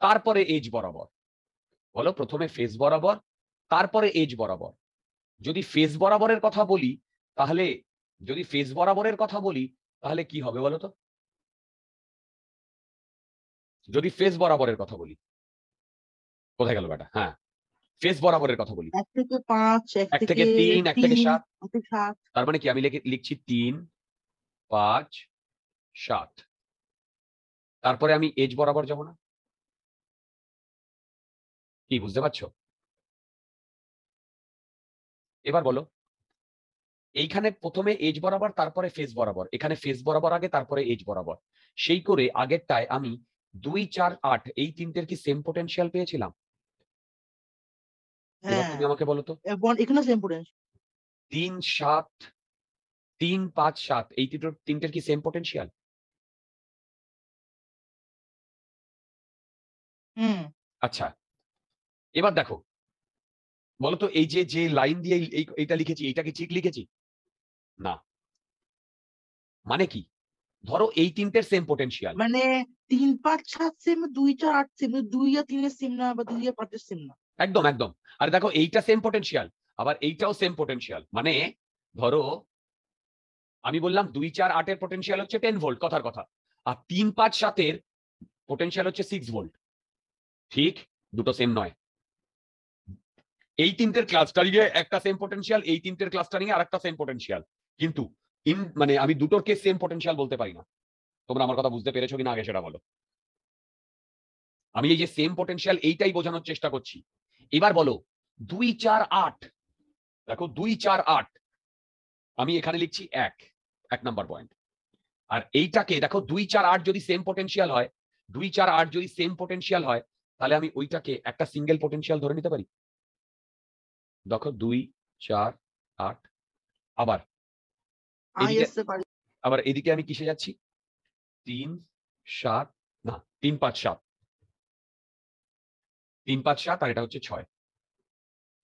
তারপরে এজ বরাবর। বলো, প্রথমে ফেস বরাবর, তারপরে এজ বরাবর। যদি ফেস বরাবরের কথা বলি, তাহলে যদি ফেস বরাবরের কথা বলি, তাহলে কি হবে বলো তো? যদি ফেস বরাবরের কথা বলি, কোথায় গেল বেটা? হ্যাঁ, ফেস বরাবরের কথা বলি, 1 থেকে 5, 1 1 থেকে থেকে 3, 1 থেকে 3, 7। 1 থেকে 7, তার মানে কি আমি লিখছি 3, 5, 7। তারপরে আমি এজ বরাবর যাব না? কি বুঝতে পারছো? এবার বলো, এইখানে প্রথমে এজ বরাবর, তারপরে ফেস বরাবর, এখানে ফেস বরাবর আগে, তারপরে এজ বরাবর। সেই করে আগেরটায় আমি 2, 4, 8 এই তিনটের কি সেম পোটেনশিয়াল পেয়েছিলাম? এবার হ্যাঁ তুমি আমাকে বলো তো, এবং এখানে সেম পোটেনশিয়াল। 3, 7, 3, 5, 7 এই তিনটের কি সেম পোটেনশিয়াল? হুম আচ্ছা, এবার দেখো, বলতো এই যে যে লাইন দিয়ে এইটা লিখেছি, এইটা কি ঠিক লিখেছি? না। মানে কি? ধরো এই তিনটের সেম পোটেনশিয়াল। মানে 3, 5, 7 সেম, 2, 4, 8 সেম, 2 আর 3 এর সেম না, বা 2 আর 5 এর সেম না। একদম একদম। আর দেখো এইটা সেম পোটেনশিয়াল, আবার এইটাও সেম পোটেনশিয়াল। মানে ধরো আমি বললাম 2, 4, 8 এর পোটেনশিয়াল হচ্ছে 10 ভোল্ট, কথার কথা। আর 3, 5, 7 এর পোটেনশিয়াল হচ্ছে 6 ভোল্ট। ঠিক? দুটো সেম নয়। এই তিনটের ক্লাস্টারিং এ একটা সেম পোটেনশিয়াল, এই তিনটের ক্লাস্টারিং এ আরেকটা সেম পোটেনশিয়াল। কিন্তু মানে আমি দুটোকে সেম পোটেনশিয়াল বলতে পারি না। তোমরা আমার কথা বুঝতে পেরেছো কিনা আগে সেটা বলো। আমি এই যে সেম পোটেনশিয়াল এইটাই বোঝানোর চেষ্টা করছি। এবার বলো 2, 4, 8, দেখো 2, 4, 8 আমি এখানে লিখছি 1 নাম্বার পয়েন্ট। আর এইটাকে দেখো 2, 4, 8 যদি সেম পোটেনশিয়াল হয়, 2, 4, 8 যদি সেম পোটেনশিয়াল হয়, তাহলে আমি ওইটাকে একটা সিঙ্গেল পোটেনশিয়াল ধরে নিতে পারি। দেখো 2, 4, 8। আবার এদিকে, আসতে পারি। আবার এদিকে আমি কিসে যাচ্ছি? 3, 7, না 3, 5, 7, 3, 5, 7, আর এটা হচ্ছে 6।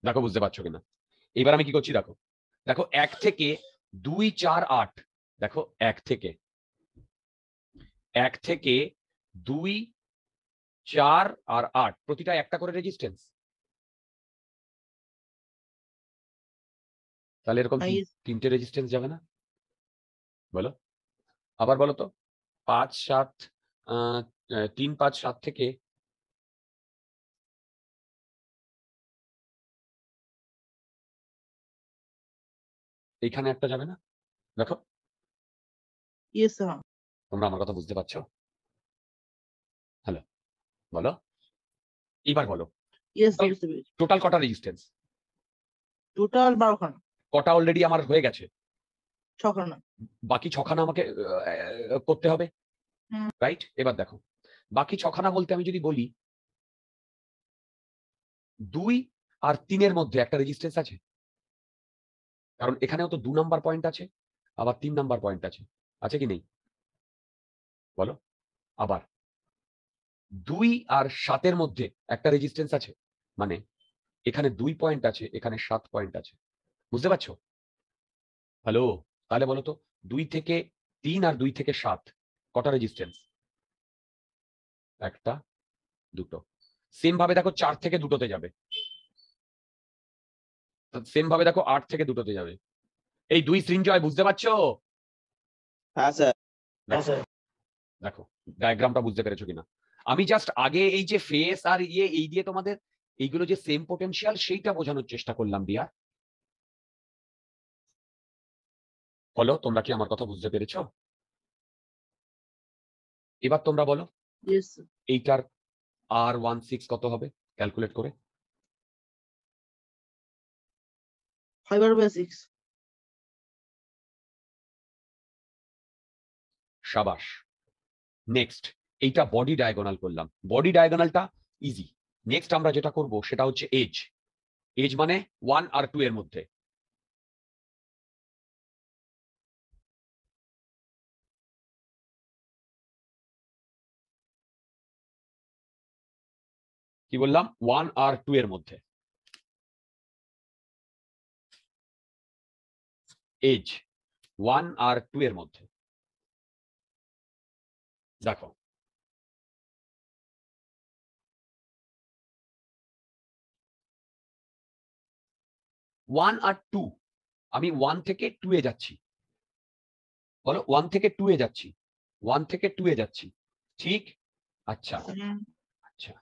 দেখো বুঝতে পারছো কিনা? এবার আমি কি করছি দেখো, দেখো 1 থেকে 2, 4, 8, দেখো 1 থেকে 2, 4 আর 8 প্রতিটা একটা করে রেজিস্ট্যান্স। তাহলে এরকম তিনটে রেজিস্ট্যান্স যাবে না? বলো, আবার বলো তো। 5, 7, 3, 5, 7 থেকে এইখানে একটা যাবে না? দেখো, ইয়েস হ্যাঁ, তোমরা আমার কথা বুঝতে পারছো? হ্যালো, বলো, এবার বলো ইয়েস বুঝতে পেরেছি। টোটাল কটা রেজিস্ট্যান্স? টোটাল 12 খানা। কটা অলরেডি আমার হয়ে গেছে, ছখানা। বাকি ছখানা আমাকে করতে হবে, হুম। রাইট? এবার দেখো বাকি ছখানা বলতে আমি যদি বলি 2 আর 3-এর মধ্যে একটা রেজিস্ট্যান্স আছে, কারণ এখানেও তো 2 নাম্বার পয়েন্ট আছে, আবার 3 নাম্বার পয়েন্ট আছে কি নেই বলো? আবার 2 আর 7-এর মধ্যে একটা রেজিস্ট্যান্স আছে, মানে এখানে 2 পয়েন্ট আছে, এখানে 7 পয়েন্ট আছে, বুঝতে পারছো? হ্যালো, তাহলে বলো তো 2 থেকে 3 আর 2 থেকে 7 কটা রেজিস্ট্যান্স? একটা, দুটো। সেম ভাবে দেখো 4 থেকে দুটোতে যাবে, সেম ভাবে দেখো 8 থেকে দুটোতে যাবে। এই 2 সৃঞ্জয়, বুঝতে পারছো? হ্যাঁ স্যার। দেখো ডায়াগ্রামটা বুঝতে পেরেছো কিনা? আমি জাস্ট আগে এই যে ফেস আর এই দিয়ে তোমাদের এইগুলো যে সেম পোটেনশিয়াল সেইটা বোঝানোর চেষ্টা করলাম দিয়া। বলো তোমরা কি আমার কথা বুঝতে পেরেছো? এবার তোমরা বলো ইয়েস। এইটার R16 কত হবে ক্যালকুলেট করে? 5/6। শাবাশ। নেক্সট এইটা বডি ডায়াগোনাল করলাম, বডি ডায়াগোনালটা ইজি। নেক্সট আমরা যেটা করব সেটা হচ্ছে এজ। এজ মানে 1 আর 2 এর মধ্যে। কি বললাম? 1 আর 2 এর মধ্যে এজ 1 আর 2 এর মধ্যে। দেখো ওয়ান আর 2, আমি 1 থেকে 2 এ যাচ্ছি, বলো 1 থেকে 2 এ যাচ্ছি, 1 থেকে 2 এ যাচ্ছি, ঠিক? আচ্ছা আচ্ছা,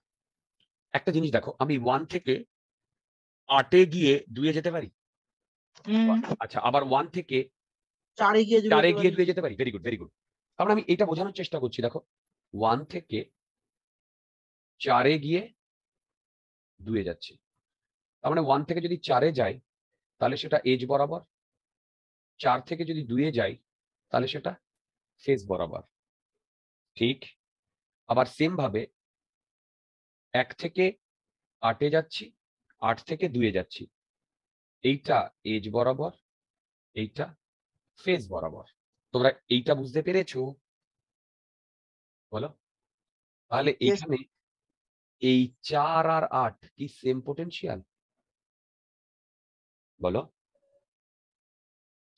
একটা জিনিস দেখো, আমি 1 থেকে 8 এ গিয়ে 2 এ যেতে পারি। আচ্ছা, আবার 1 থেকে 4 এ গিয়ে 4 এ গিয়ে 2 এ যেতে পারি। Very good, very good. তাহলে আমি এটা বোঝানোর চেষ্টা করছি, দেখো 1 থেকে 4 এ গিয়ে 2 এ যাচ্ছি, তার মানে 1 থেকে যদি 4 এ যাই তাহলে সেটা এজ বরাবর, 4 থেকে যদি 2 এ যাই তাহলে সেটা ফেস বরাবর, ঠিক? আবার সেম ভাবে 1 থেকে 8 এ যাচ্ছি, 8 থেকে 2 এ যাচ্ছি, এইটা এজ বরাবর, এইটা ফেস বরাবর। তোমরা এইটা বুঝতে পেরেছো? বলো। তাহলে Yes. এইখানে এই 4 আর 8 কি সেম পোটেনশিয়াল? বলো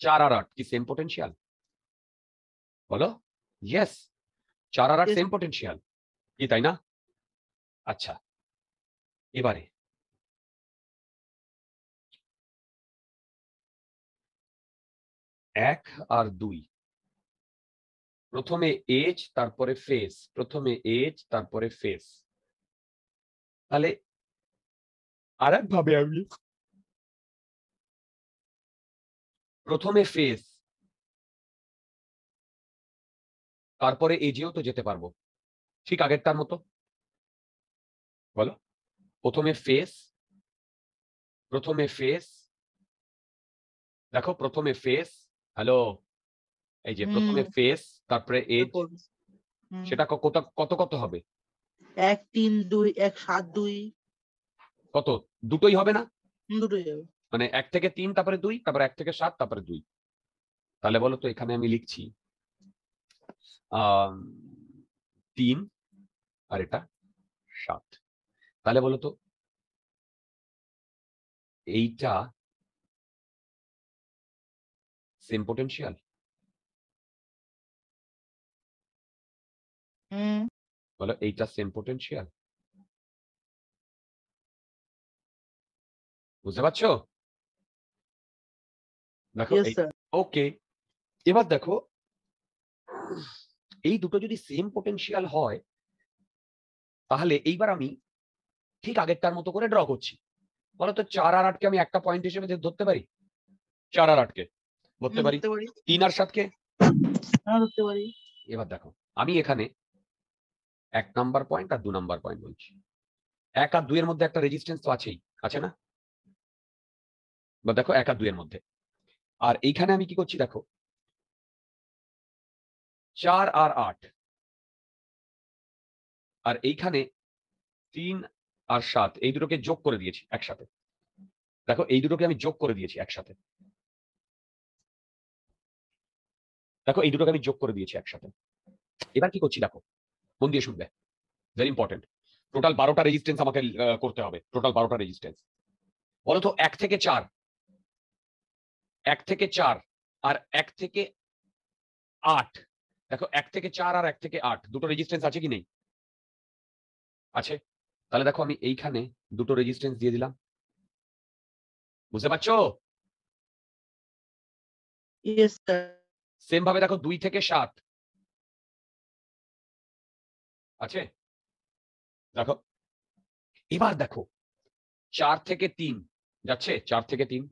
4 আর 8 কি সেম পোটেনশিয়াল? বলো ইয়েস, 4 আর 8 Yes. সেম পোটেনশিয়াল, কি তাই না? আচ্ছা, এবারে 1 আর 2, প্রথমে এজ তারপরে ফেস, প্রথমে এজ তারপরে ফেস। তাহলে আরেক ভাবে আমি প্রথমে ফেস তারপরে এজেও তো যেতে পারবো, ঠিক আগেরটার মতো। বলো প্রথমে ফেস, প্রথমে ফেস, দেখো প্রথমে ফেস, হ্যালো, এই যে প্রথমে ফেস তারপরে এজ, সেটা কত কত কত হবে? 1 3 2 1 7 2 কত? দুটোই হবে না? দুটোই যাবে। মানে 1 থেকে 3 তারপরে 2, তারপরে 1 থেকে 7 তারপরে 2। তাহলে বলো তো এখানে আমি লিখছি 3 আর এটা 7। তাহলে বলো তো এইটা সেম পোটেনশিয়াল? বলো এইটা সেম পোটেনশিয়াল? বুঝতে পারছো? দেখো Yes, sir. ওকে, এবার দেখো এই দুটো যদি সেম পোটেনশিয়াল হয় তাহলে এইবার আমি ঠিক আগেরটার মতো করে ড্র করছি। বলতো 4 আর 8 কে আমি একটা পয়েন্ট হিসেবে ধরতে পারি? 4 আর 8 কে ধরতে পারি, ধরতে পারি। 3 আর 7 কে ধরতে পারি। এবার দেখো আমি এখানে 1 নাম্বার পয়েন্ট আর 2 নাম্বার পয়েন্ট বলছি। 1 আর 2 এর মধ্যে একটা রেজিস্ট্যান্স তো আছেই, আছে না? বা দেখো 1 আর 2 এর মধ্যে আর এইখানে আমি কি করছি দেখো, 4 আর 8, আর এইখানে 3 আর 7, এই দুটোকে যোগ করে দিয়েছি একসাথে। দেখো এই দুটোকে আমি যোগ করে দিয়েছি একসাথে। দেখো এই দুটোকে আমি যোগ করে দিয়েছি একসাথে। এবার কি করছি দেখো, মন দিয়ে শুনবে, ভেরি ইম্পর্টেন্ট। টোটাল 12টা রেজিস্ট্যান্স আমাকে করতে হবে, টোটাল 12টা রেজিস্ট্যান্স। বলো তো 1 থেকে 4, 1 থেকে 4 আর 1 থেকে 8, দেখো 1 থেকে 4 আর 1 থেকে 8 দুটো রেজিস্ট্যান্স আছে কি নেই? আছে। তাহলে দেখো আমি এইখানে দুটো রেজিস্ট্যান্স দিয়ে দিলাম, বুঝতে পারছো? Yes sir. সেম ভাবে দেখো 2 থেকে 7 আছে, দেখো। এবার দেখো 4 থেকে 3 যাচ্ছে, 4 থেকে 3,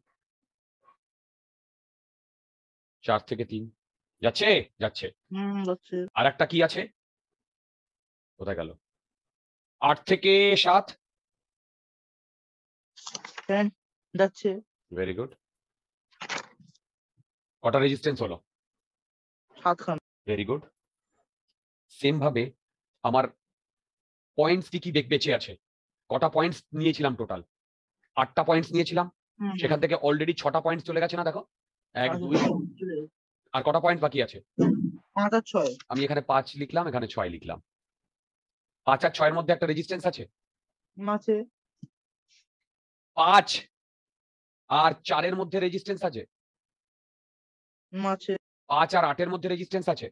4 থেকে 3 যাচ্ছে, যাচ্ছে। যাচ্ছে। আর একটা কি আছে, কোথায় গেল? 8 থেকে 7, যাচ্ছে। Very good. কটা রেজিস্ট্যান্স হলো? 7 খান। Very good. সেম ভাবে আমার পয়েন্টস কি কি বেঁচে আছে, কটা পয়েন্টস নিয়েছিলাম? টোটাল 8টা পয়েন্টস নিয়েছিলাম, সেখান থেকে অলরেডি 6টা পয়েন্টস চলে গেছে না? দেখো 1 2, আর কটা পয়েন্ট বাকি আছে? 5 আর 6। আমি এখানে 5 লিখলাম, এখানে 6 লিখলাম। 5 আর 6 এর মধ্যে একটা রেজিস্ট্যান্স আছে। আছে। 5 আর 4 এর মধ্যে রেজিস্ট্যান্স আছে। আছে। 5 আর 8 এর মধ্যে রেজিস্ট্যান্স আছে।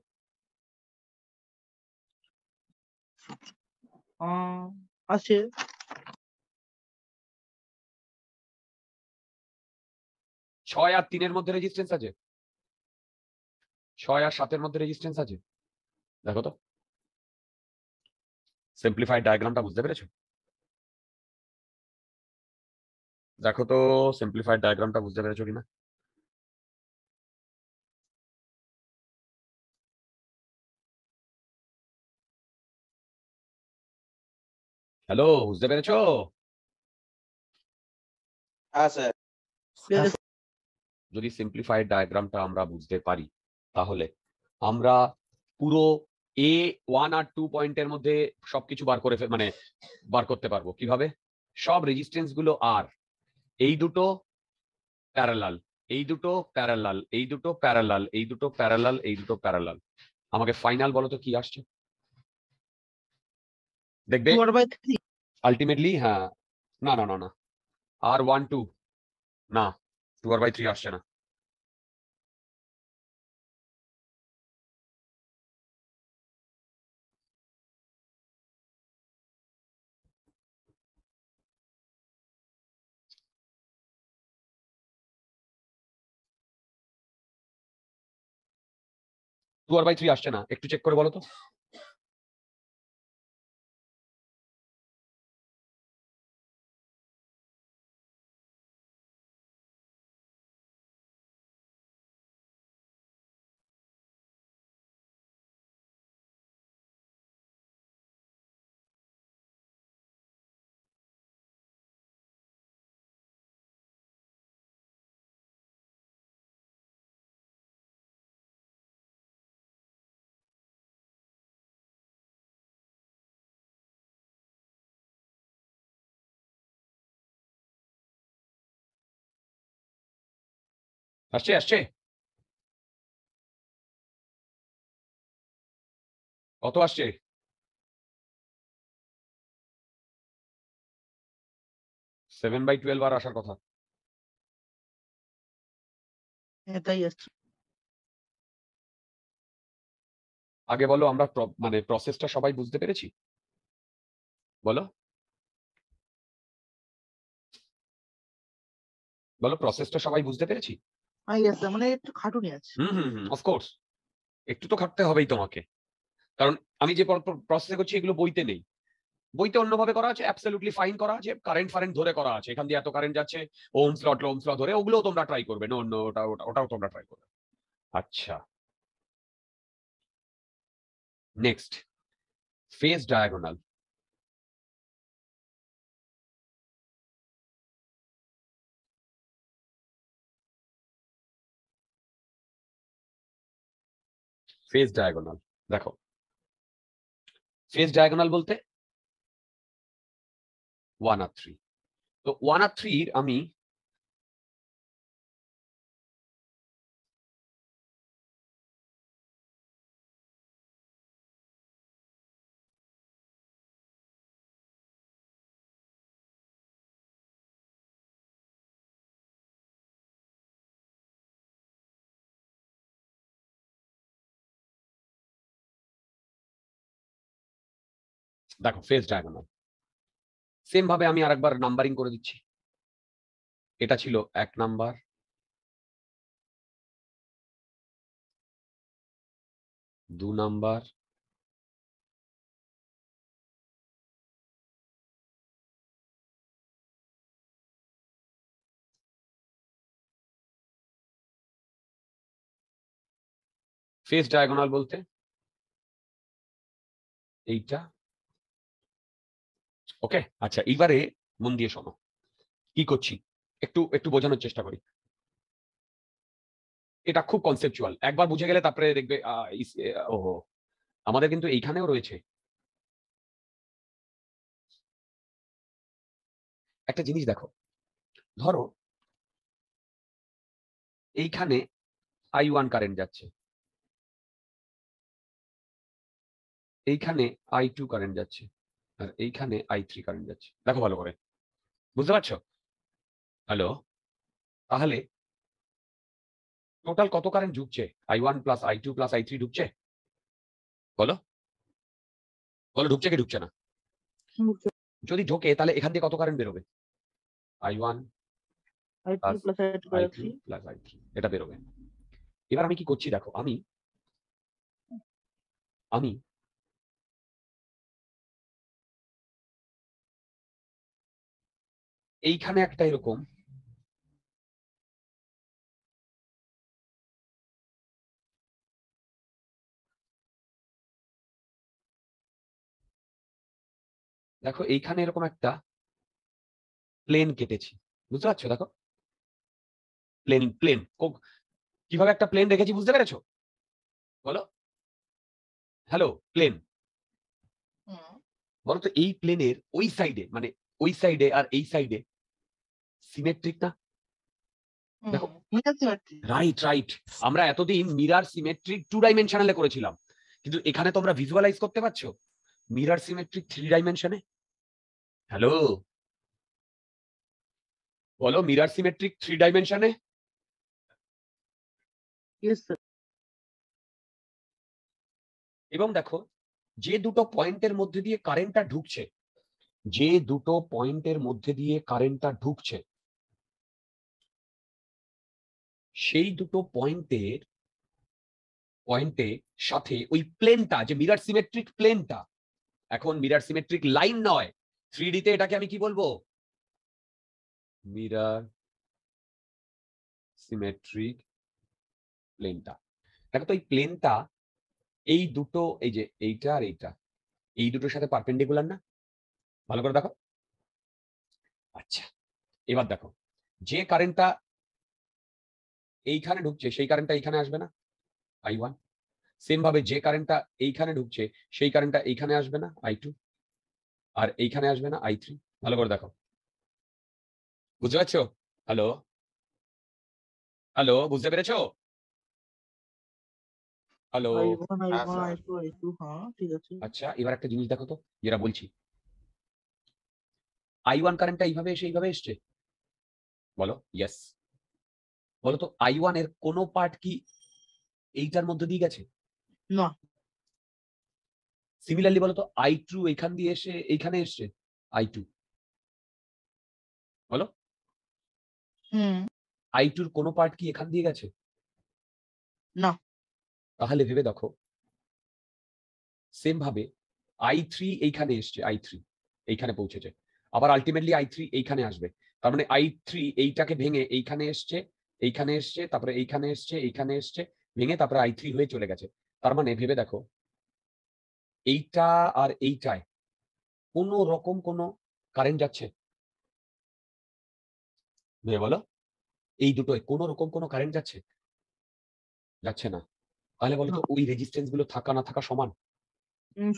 আছে। 6 আর 3 এর মধ্যে রেজিস্ট্যান্স আছে। 6 আর 7 এর মধ্যে রেজিস্ট্যান্স আছে। দেখো তো সিম্পলিফাইড ডায়াগ্রামটা বুঝতে পেরেছো? দেখো তো সিম্পলিফাইড ডায়াগ্রামটা বুঝতে পেরেছো কিনা? হ্যালো, বুঝতে পেরেছো? হ্যাঁ স্যার। যদি সিম্পলিফাইড ডায়াগ্রামটা আমরা বুঝতে পারি, তাহলে আমরা পুরো A1 আর 2 পয়েন্টের মধ্যে সবকিছু বার করে মানে বার করতে পারবো। কিভাবে? সব রেজিস্ট্যান্স গুলো আর, এই দুটো প্যারালাল, এই দুটো প্যারালাল, এই দুটো প্যারালাল, এই দুটো প্যারালাল, এই দুটো প্যারালাল। আমাকে ফাইনাল বলো তো কি আসছে? দেখবে 2/3। আলটিমেটলি, হ্যাঁ, না না না না, আর 1 2 না, 2/3 আসছে না। টু আর বাই থ্রি আসছে না, একটু চেক করে বলো তো। আসছে, আসছে। কত আসছে? 7/12 আর আসার কথা। এটাই আসছে। আগে বলো, আমরা মানে প্রসেসটা সবাই বুঝতে পেরেছি? বলো বলো, প্রসেসটা সবাই বুঝতে পেরেছি? আছে, মানে একটু খাটুনি আছে। অফকোর্স একটু তো খাটতে হবেই তোমাকে, কারণ আমি যে প্রসেস করছি এগুলো বইতে নেই। বইতে অন্যভাবে করা আছে, অ্যাবসলিউটলি ফাইন করা আছে, কারেন্ট ফারেন্ট ধরে করা আছে, এখান দিয়ে এত কারেন্ট যাচ্ছে, ওমস ল ধরে, ওগুলোও তোমরা ট্রাই করবে। অন্য ওটাও তোমরা ট্রাই করবে। আচ্ছা, next, phase diagonal. Phase diagonal দেখো, ফেজ ডায়াগোনাল বলতে 1 আর 3। তো 1 আর 3 আমি দেখো ফেজ ডায়াগোনাল সেম ভাবে আমি আরেকবার নাম্বারিং করে দিচ্ছি। এটা ছিল 1 নাম্বার, 2 নাম্বার, 'ফেজ ডায়াগোনাল বলতে এইটা। ওকে, আচ্ছা এইবারে মন দিয়ে শোনো কি করছি, একটু একটু বোঝানোর চেষ্টা করি। এটা খুব কনসেপচুয়াল, একবার বুঝে গেলে তারপরে দেখবে ওহো, আমাদের কিন্তু এইখানেও রয়েছে একটা জিনিস। দেখো ধরো এইখানে I1 কারেন্ট যাচ্ছে, এইখানে I2 কারেন্ট যাচ্ছে, আর এইখানে I3 কারেন্ট যাচ্ছে। দেখো ভালো করে, বুঝতে পারছো? হ্যালো, তাহলে টোটাল কত কারেন্ট ঢুকছে? I1 plus I2 plus I3 ঢুকছে? বলো বলো, ঢুকছে কি ঢুকছে না? যদি ঢোকে তাহলে এখান থেকে কত কারেন্ট বেরোবে? I1 I2 plus plus I2 I2 I3 plus I3 এটা বেরোবে। এবার আমি কি করছি দেখো, আমি আমি এইখানে একটা এরকম দেখো, এইখানে এরকম একটা প্লেন কেটেছি, বুঝতে পারছো? দেখো প্লেন প্লেন কিভাবে একটা প্লেন রেখেছি, বুঝতে পেরেছো? বলো, হ্যালো, প্লেন। হুম বলো তো এই প্লেনের ওই সাইডে, মানে ওই সাইডে আর এই সাইডে সিমেট্রিক না? দেখো, মিটার সিমেট্রিক। রাইট রাইট, আমরা এতদিন মিরার সিমেট্রিক 2 ডাইমেনশনালে করেছিলাম, কিন্তু এখানে তোমরা ভিজুয়ালাইজ করতে পারছো মিরার সিমেট্রিক 3 ডাইমেনশনে। হ্যালো, বলো মিরার সিমেট্রিক 3 ডাইমেনশনে। Yes sir. এবং দেখো যে দুটো পয়েন্টের মধ্যে দিয়ে কারেন্টটা ঢুকছে, যে দুটো পয়েন্টের মধ্যে দিয়ে কারেন্টটা ঢুকছে, সেই দুটো পয়েন্টে সাথে ওই প্লেনটা, যে মিরার সিমেট্রিক প্লেনটা, এখন মিরার সিমেট্রিক লাইন নয়, 3D তে এটাকে আমি কি বলবো? মিরার সিমেট্রিক প্লেনটা। দেখো তো এই প্লেনটা, এই দুটো, এই যে এইটা আর এইটা, এই দুটোর সাথে পারপেন্ডিকুলার না? ভালো করে দেখো। আচ্ছা, এবার দেখো যে কারেন্টটা এইখানে ঢুকছে সেই কারেন্টটা এইখানে আসবে না? I1। সেম ভাবে যে কারেন্টটা এইখানে ঢুকছে সেই কারেন্টটা এইখানে আসবে না? I2। আর এইখানে আসবে না? I3। ভালো করে দেখো, বুঝতে পারছো? হ্যালো হ্যালো, বুঝতে পেরেছো? হ্যালো। I1 হ্যাঁ I1 স্যার। I2 I2 হ্যাঁ ঠিক আছে। আচ্ছা এবার একটা জিনিস দেখো তো, যেটা বলছি, I1 কারেন্টটা এইভাবে এসে এইভাবে এসছে, বলো ইয়েস। বলো তো I1 এর কোনো পার্ট কি এইটার মধ্যে দিয়ে গেছে? না। সিমিলারলি বলো তো I2 এইখান দিয়ে এসে এইখানে এসছে, I2, বলো হুম I2 এর কোনো পার্ট কি এখান দিয়ে গেছে? না। তাহলে ভেবে দেখো, সেম ভাবে I3 এইখানে এসছে, I3 এইখানে পৌঁছেছে, আবার আলটিমেটলি I3 এইখানে আসবে। তার মানে I3 এইটাকে ভেঙে এইখানে এসছে, এইখানে এসছে, তারপরে এইখানে এসছে, এইখানে এসছে, ভেঙে তারপরে I3 হয়ে চলে গেছে। তার মানে ভেবে দেখো, এইটা আর এইটায় কোনো রকম কোনো কারেন্ট যাচ্ছে? ভেবে বলো, এই দুটোয় কোনো রকম কোনো কারেন্ট যাচ্ছে? যাচ্ছে না। তাহলে বলো তো ওই রেজিস্ট্যান্স গুলো থাকা না থাকা সমান?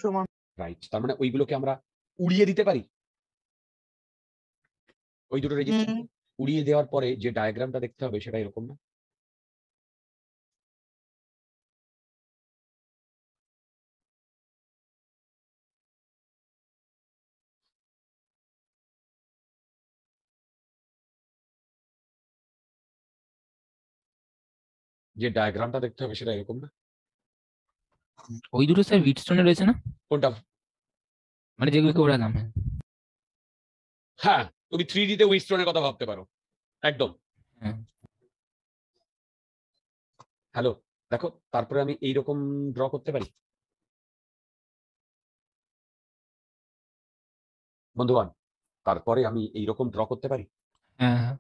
সমান। রাইট, তার মানে ওইগুলোকে আমরা উড়িয়ে দিতে পারি। ওই দুটো রেজিস্ট্যান্স উড়িয়ে দেওয়ার পরে যে ডায়াগ্রামটা দেখতে হবে সেটা এরকম না? যে ডায়াগ্রামটা দেখতে হবে সেটা এরকম না? ওই দুটো স্যার হুইটস্টোনে রয়েছে না, কোনটা? মানে যেগুলোকে ওড়ালাম। হ্যাঁ, তুমি 3D তে উইস্টনের কথা ভাবতে পারো, একদম। হ্যাঁ। হ্যালো, দেখো তারপরে আমি এইরকম ড্র করতে পারি বন্ধুগণ, তারপরে আমি এইরকম ড্র করতে পারি। হ্যাঁ,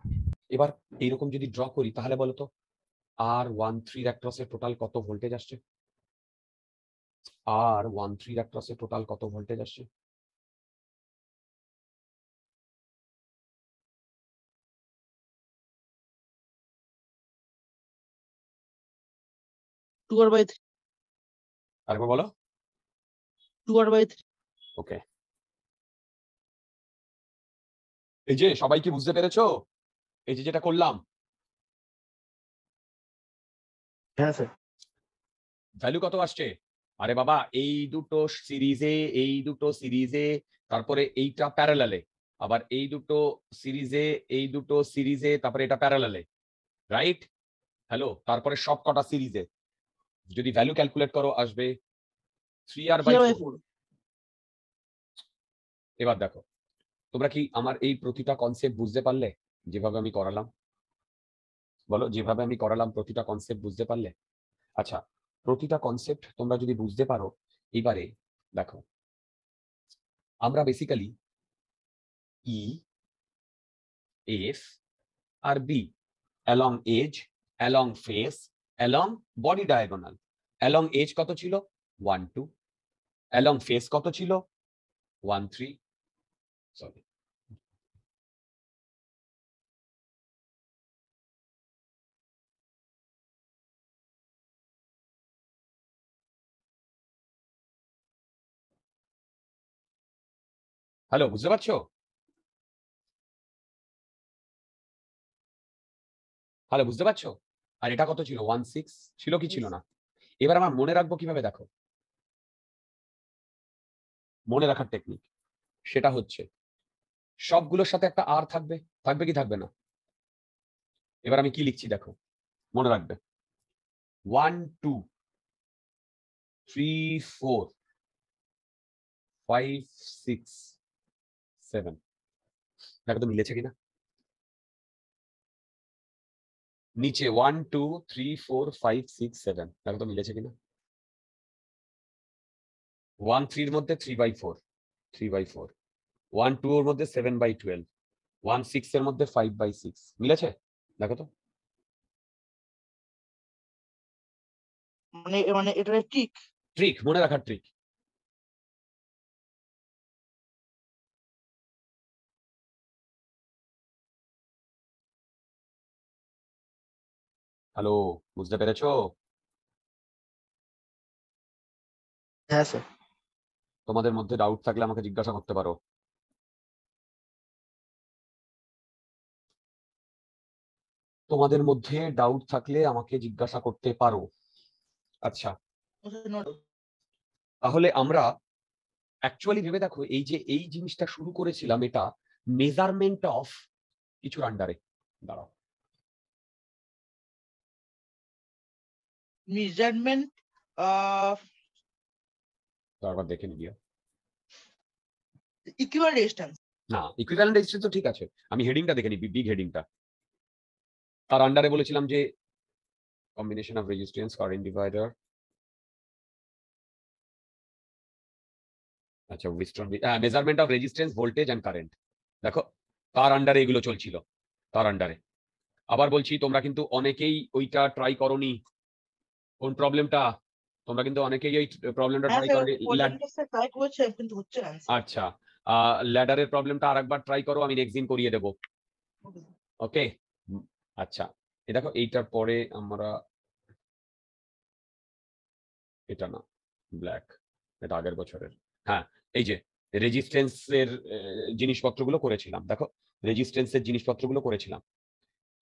এবার এইরকম যদি ড্র করি তাহলে বলো তো R13 অ্যাক্রসে টোটাল কত ভোল্টেজ আসছে? R13 অ্যাক্রসে টোটাল কত ভোল্টেজ আসছে? Two R by three. আরেকবার বলো। 2R/3। ওকে, এই যে সবাই কি বুঝতে পেরেছো এই যে যেটা করলাম? হ্যাঁ স্যার। ভ্যালু কত আসছে? আরে বাবা, এই দুটো সিরিজে তারপরে এইটা প্যারালালে, আবার এই দুটো সিরিজে তারপরে এটা প্যারালালে, রাইট? হ্যালো, তারপরে সব কটা সিরিজে যদি ভ্যালু ক্যালকুলেট করো আসবে 3R/4। এবার দেখো, তোমরা কি আমার এই প্রতিটা কনসেপ্ট বুঝতে পারলে? যেভাবে আমি করালাম, বলো, যেভাবে আমি করালাম প্রতিটা কনসেপ্ট বুঝতে পারলে? আচ্ছা, প্রতিটা কনসেপ্ট তোমরা যদি বুঝতে পারো, এবারে দেখো আমরা বেসিক্যালি ই, এফ আর B along edge, along face, along body diagonal. Along edge কত ছিল? 1 2। অ্যালং ফেস কত ছিল? 1 3। সরি, হ্যালো, বুঝতে পারছো? হ্যালো, বুঝতে পারছো? আর এটা কত ছিল? 1 6 ছিল কি ছিল না? এবার আমার মনে রাখবো কিভাবে? দেখো, মনে রাখার টেকনিক সেটা হচ্ছে সবগুলোর সাথে একটা আর থাকবে, থাকবে কি থাকবে না? এবার আমি কি লিখছি দেখো, মনে রাখবে 1 2 3 4 5 6 7। দেখো তো মিলেছে কিনা? নিচে 1 2 3 4 5 6 7, দেখো তো মিলেছে কিনা? 1 3 এর মধ্যে 3/4, 3/4। 1 2 এর মধ্যে 7/12, 1 6 এর মধ্যে 5/6, মিলেছে? দেখো তো। মানে মানে এটা ঠিক। ট্রিক, মনে রাখার ট্রিক। হ্যালো, বুঝতে পেরেছো? হ্যাঁ স্যার। তোমাদের মধ্যে ডাউট থাকলে আমাকে জিজ্ঞাসা করতে পারো। তোমাদের মধ্যে ডাউট থাকলে আমাকে জিজ্ঞাসা করতে পারো। আচ্ছা, তাহলে আমরা অ্যাকচুয়ালি ভেবে দেখো, এই যে এই জিনিসটা শুরু করেছিলাম, এটা মেজারমেন্ট অফ কিছুর আন্ডারে। দাঁড়াও, মেজারমেন্ট একবার দেখে নিও। Equivalent distance. না, ইকুইভ্যালেন্ট রেজিস্ট্যান্স তো ঠিক আছে, আমি হেডিংটা দেখে নিই, বিগ হেডিংটা। তার আন্ডারে বলেছিলাম যে combination of resistance, current divider. আচ্ছা, measurement of resistance, voltage and current. দেখো, তার আন্ডারে এগুলো চলছিল, তার আন্ডারে। আবার বলছি, তোমরা কিন্তু অনেকেই ওইটা ট্রাই করোনি। কোন প্রবলেমটা? তোমরা কিন্তু অনেকেই ওই প্রবলেমটা হ্যাঁ ট্রাই স্যার, করোনি। প্রবলেমটা স্যার ট্রাই করেছে কিন্তু হচ্ছে না। আচ্ছা, ল্যাডারের প্রবলেমটা আরেকবার ট্রাই করো, আমি নেক্সট দিন করিয়ে দেবো। ওকে, আচ্ছা, এই দেখো এইটার পরে আমরা এটা না, ব্ল্যাক, এটা আগের বছরের। হ্যাঁ, এই যে রেজিস্ট্যান্সের জিনিসপত্রগুলো করেছিলাম, দেখো রেজিস্ট্যান্সের জিনিসপত্রগুলো করেছিলাম।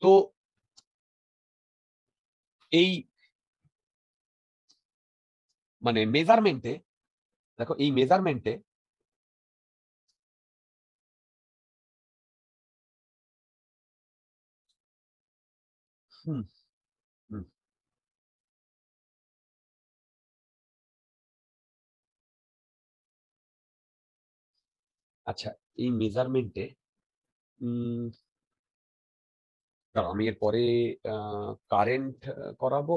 তো এই মানে মেজারমেন্টে, দেখো এই মেজারমেন্টে হুম হুম আচ্ছা, এই মেজারমেন্টে আমি এরপরে কারেন্ট করাবো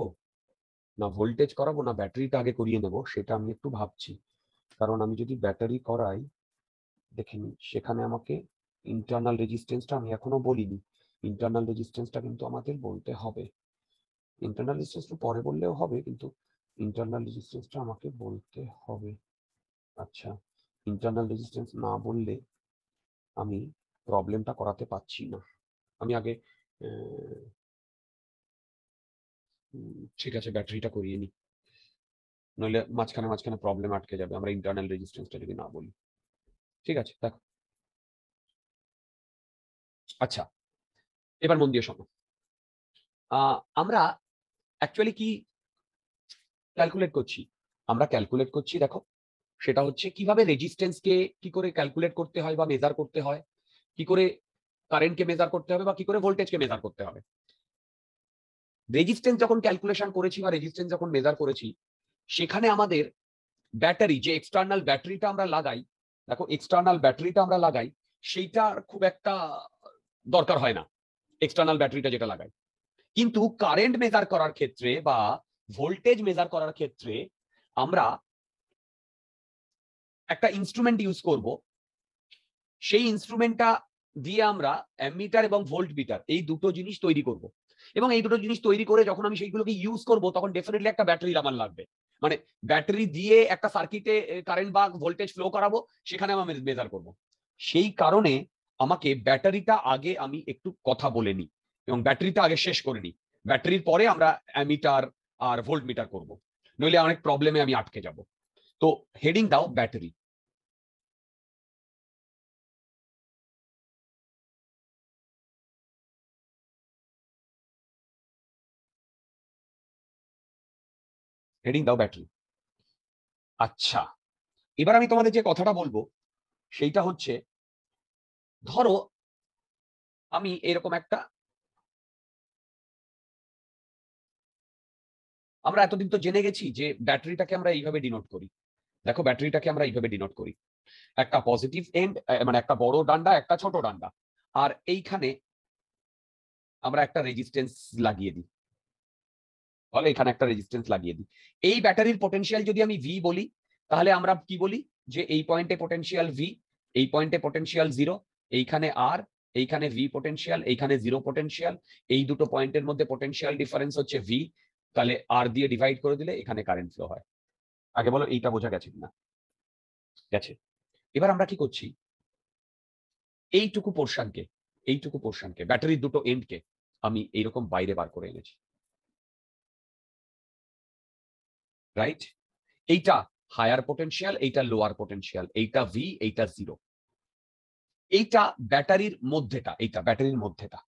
না ভোল্টেজ করাবো না ব্যাটারিটা আগে করিয়ে নেব, সেটা আমি একটু ভাবছি। কারণ আমি যদি ব্যাটারি করাই, দেখে নিই, সেখানে আমাকে ইন্টারনাল রেজিস্ট্যান্সটা আমি এখনো বলিনি, ইন্টারনাল রেজিস্ট্যান্সটা কিন্তু আমাদের বলতে হবে। ইন্টারনাল রেজিস্ট্যান্সটা পরে বললেও হবে, কিন্তু ইন্টারনাল রেজিস্ট্যান্সটা আমাকে বলতে হবে। আচ্ছা, ইন্টারনাল রেজিস্ট্যান্স না বললে আমি প্রবলেমটা করাতে পারছি না। আমি আগে ঠিক আছে ব্যাটারিটা করিয়ে নিই, নইলে মাঝখানে মাঝখানে প্রবলেম আটকে যাবে আমরা ইন্টারনাল রেজিস্ট্যান্সটা যদি না বলি। ঠিক আছে, দেখো। আচ্ছা, এবার মন দিয়ে শোনো। আমরা অ্যাকচুয়ালি কি ক্যালকুলেট করছি? আমরা ক্যালকুলেট করছি, দেখো, সেটা হচ্ছে কিভাবে রেজিস্ট্যান্সকে কি করে ক্যালকুলেট করতে হয় বা মেজার করতে হয়, কি করে কারেন্টকে মেজার করতে হবে বা কি করে ভোল্টেজকে মেজার করতে হবে। রেজিস্ট্যান্স যখন ক্যালকুলেশন করেছি বা রেজিস্ট্যান্স যখন মেজার করেছি, সেখানে আমাদের ব্যাটারি, যে এক্সটার্নাল ব্যাটারিটা আমরা লাগাই, দেখো এক্সটার্নাল ব্যাটারিটা আমরা লাগাই, সেইটার খুব একটা দরকার হয় না, এক্সটার্নাল ব্যাটারিটা যেটা লাগাই। কিন্তু কারেন্ট মেজার করার ক্ষেত্রে বা ভোল্টেজ মেজার করার ক্ষেত্রে আমরা একটা ইনস্ট্রুমেন্ট ইউজ করব। সেই ইনস্ট্রুমেন্টটা দিয়ে আমরা অ্যামিটার এবং ভোল্ট মিটার এই দুটো জিনিস তৈরি করব। এবং এই দুটো জিনিস তৈরি করে যখন আমি সেইগুলোকে ইউজ করব, তখন ডেফিনেটলি একটা ব্যাটারি আমার লাগবে। মানে ব্যাটারি দিয়ে একটা সার্কিটে কারেন্ট বা ভোল্টেজ ফ্লো করাবো, সেখানে আমি মেজার করব। সেই কারণে আমাকে ব্যাটারিটা আগে আমি একটু কথা বলে নিই এবং ব্যাটারিটা আগে শেষ করে নিই। ব্যাটারির পরে আমরা অ্যামিটার আর ভোল্ট মিটার করব, নইলে অনেক প্রবলেমে আমি আটকে যাব। তো হেডিং দাও ব্যাটারি। হেডিং দাও ব্যাটারি। আচ্ছা, এবার আমি তোমাদের যে কথাটা বলবো সেইটা হচ্ছে, ধরো আমি এরকম একটা, আমরা এতদিন তো জেনে গেছি যে ব্যাটারিটাকে আমরা এইভাবে ডিনোট করি। দেখো ব্যাটারিটাকে আমরা এইভাবে ডিনোট করি, একটা পজিটিভ এন্ড, মানে একটা বড় ডান্ডা, একটা ছোট ডান্ডা, আর এইখানে আমরা একটা রেজিস্ট্যান্স লাগিয়ে দিই। বলো এখানে একটা রেজিস্ট্যান্স লাগিয়ে দিই। এই ব্যাটারির পোটেনশিয়াল যদি আমি ভি বলি, তাহলে আমরা কি বলি যে এই পয়েন্টে পোটেনশিয়াল ভি, এই পয়েন্টে পোটেনশিয়াল 0, এইখানে আর, এইখানে ভি পোটেনশিয়াল, এইখানে 0 পোটেনশিয়াল, এই দুটো পয়েন্টের মধ্যে পোটেনশিয়াল ডিফারেন্স হচ্ছে ভি, তাহলে আর দিয়ে ডিভাইড করে দিলে এখানে কারেন্ট ফ্লো হয়। আগে বলো এইটা বোঝা গেছে কিনা? গেছে। এবার আমরা কি করছি, এইটুকু পোর্শনকে ব্যাটারির দুটো এন্ডকে আমি এইরকম বাইরে বার করে এনেছি, রাইট? এইটা হায়ার পোটেনশিয়াল, এইটা লোয়ার পোটেনশিয়াল, এইটা ভি, এইটা 0, এইটা ব্যাটারির মধ্যেটা, এইটা ব্যাটারির মধ্যেটা।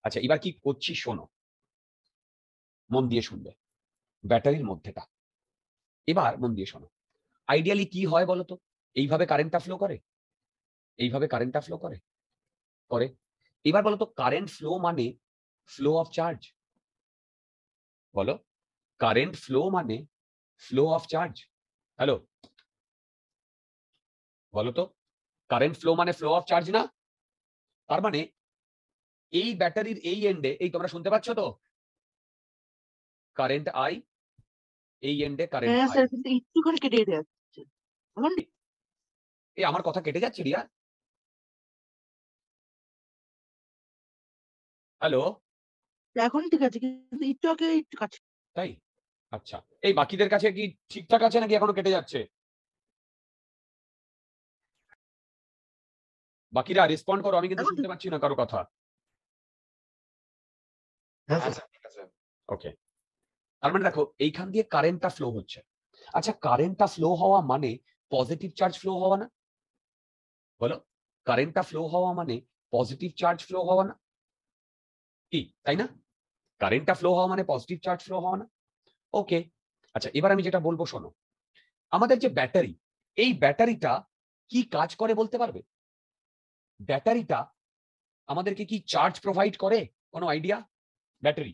আচ্ছা, এবার কি করছি শোনো, মন দিয়ে শুনবে, ব্যাটারির মধ্যেটা। এবার মন দিয়ে শোনো, আইডিয়ালি কি হয় বলতো? এইভাবে কারেন্টটা ফ্লো করে, এইভাবে কারেন্টটা ফ্লো করে করে এবার বলতো কারেন্ট ফ্লো মানে ফ্লো অফ চার্জ। বলো, কারেন্ট ফ্লো মানে ফ্লো অফ চার্জ। হ্যালো, বলো তো, কারেন্ট ফ্লো মানে ফ্লো অফ চার্জ না? তার মানে এই ব্যাটারির এই এন্ডে, এই তোমরা শুনতে পাচ্ছ তো, কারেন্ট আই, এই এন্ডে কারেন্ট হ্যাঁ আই। স্যার, কিন্তু একটুখানি কেটে কেটে যাচ্ছে এখন। এই আমার কথা কেটে যাচ্ছে রিয়া? হ্যালো, এখন ঠিক আছে, কিন্তু একটু আগে একটু কাছে। তাই? আচ্ছা, এই বাকিদের কাছে কি ঠিকঠাক আছে নাকি এখনো কেটে যাচ্ছে? বাকিরা রেসপন্ড করো, আমি কিন্তু এখন শুনতে পাচ্ছি না কারো কথা। হ্যাঁ স্যার ঠিক আছে। ওকে, তার মানে দেখো এইখান দিয়ে কারেন্টটা ফ্লো হচ্ছে। আচ্ছা, কারেন্টটা ফ্লো হওয়া মানে পজিটিভ চার্জ ফ্লো হওয়া না? বলো, কারেন্টটা ফ্লো হওয়া মানে পজিটিভ চার্জ ফ্লো হওয়া না? কি তাই না? কারেন্টটা ফ্লো হওয়া মানে পজিটিভ চার্জ ফ্লো হওয়া না? ওকে, আচ্ছা এবার আমি যেটা বলবো শোনো, আমাদের যে ব্যাটারি, এই ব্যাটারিটা কি কাজ করে বলতে পারবে? ব্যাটারিটা আমাদেরকে কি চার্জ প্রোভাইড করে? কোনো আইডিয়া? ব্যাটারি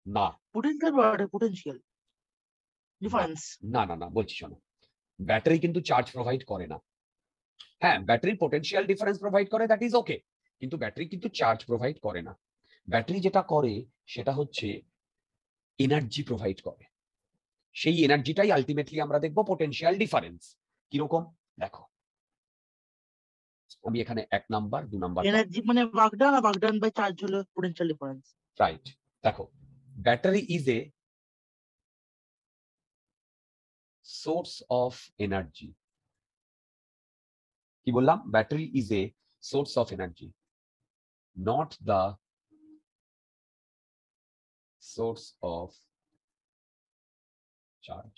না, পোটেনশিয়াল বাড়ে, পোটেনশিয়াল ডিফারেন্স। না না না বলছি শোনো, ব্যাটারি কিন্তু চার্জ প্রোভাইড করে না। হ্যাঁ, ব্যাটারি পোটেনশিয়াল ডিফারেন্স প্রোভাইড করে, দ্যাট ইজ ওকে, কিন্তু ব্যাটারি কিন্তু চার্জ প্রোভাইড করে না। ব্যাটারি যেটা করে সেটা হচ্ছে এনার্জি প্রোভাইড করে। সেই এনার্জিটাই আলটিমেটলি আমরা দেখবো পোটেনশিয়াল ডিফারেন্স। কিরকম দেখো, আমি এখানে 1 নাম্বার 2 নাম্বার এনার্জি মানে ওয়ার্ক ডান বাই চার্জ হলো পোটেনশিয়াল ডিফারেন্স। রাইট। দেখো, battery is a source of energy. কি বললাম? Battery is a source of energy, not the source of charge.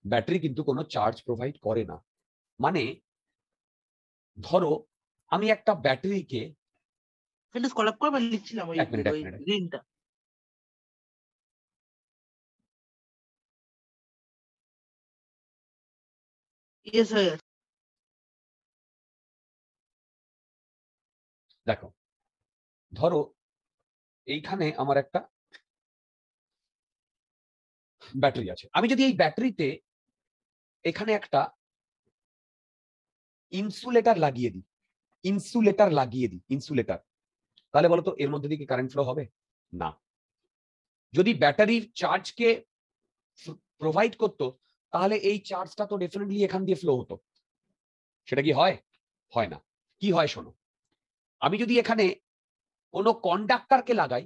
Battery কিন্তু কোনো চার্জ প্রোভাইড করে না। মানে ধরো আমি একটা ব্যাটারিকে, এটা স্কলাপ করে লিখছিলাম ওই এক মিনিট ওই রিংটা। ইয়েস হয়ে গেছে। দেখো ধরো এইখানে আমার একটা ব্যাটারি আছে, আমি যদি এই ব্যাটারিতে এখানে একটা ইনসুলেটর লাগিয়ে দিই, ইনসুলেটর, তাহলে বলো তো এর মধ্যে দিয়ে কি কারেন্ট ফ্লো হবে? না। যদি ব্যাটারির চার্জকে প্রোভাইড করতো তাহলে এই চার্জটা তো ডেফিনেটলি এখান দিয়ে ফ্লো হতো। সেটা কি হয়? হয় না। কি হয় শোনো, আমি যদি এখানে কোনো কন্ডাক্টরকে লাগাই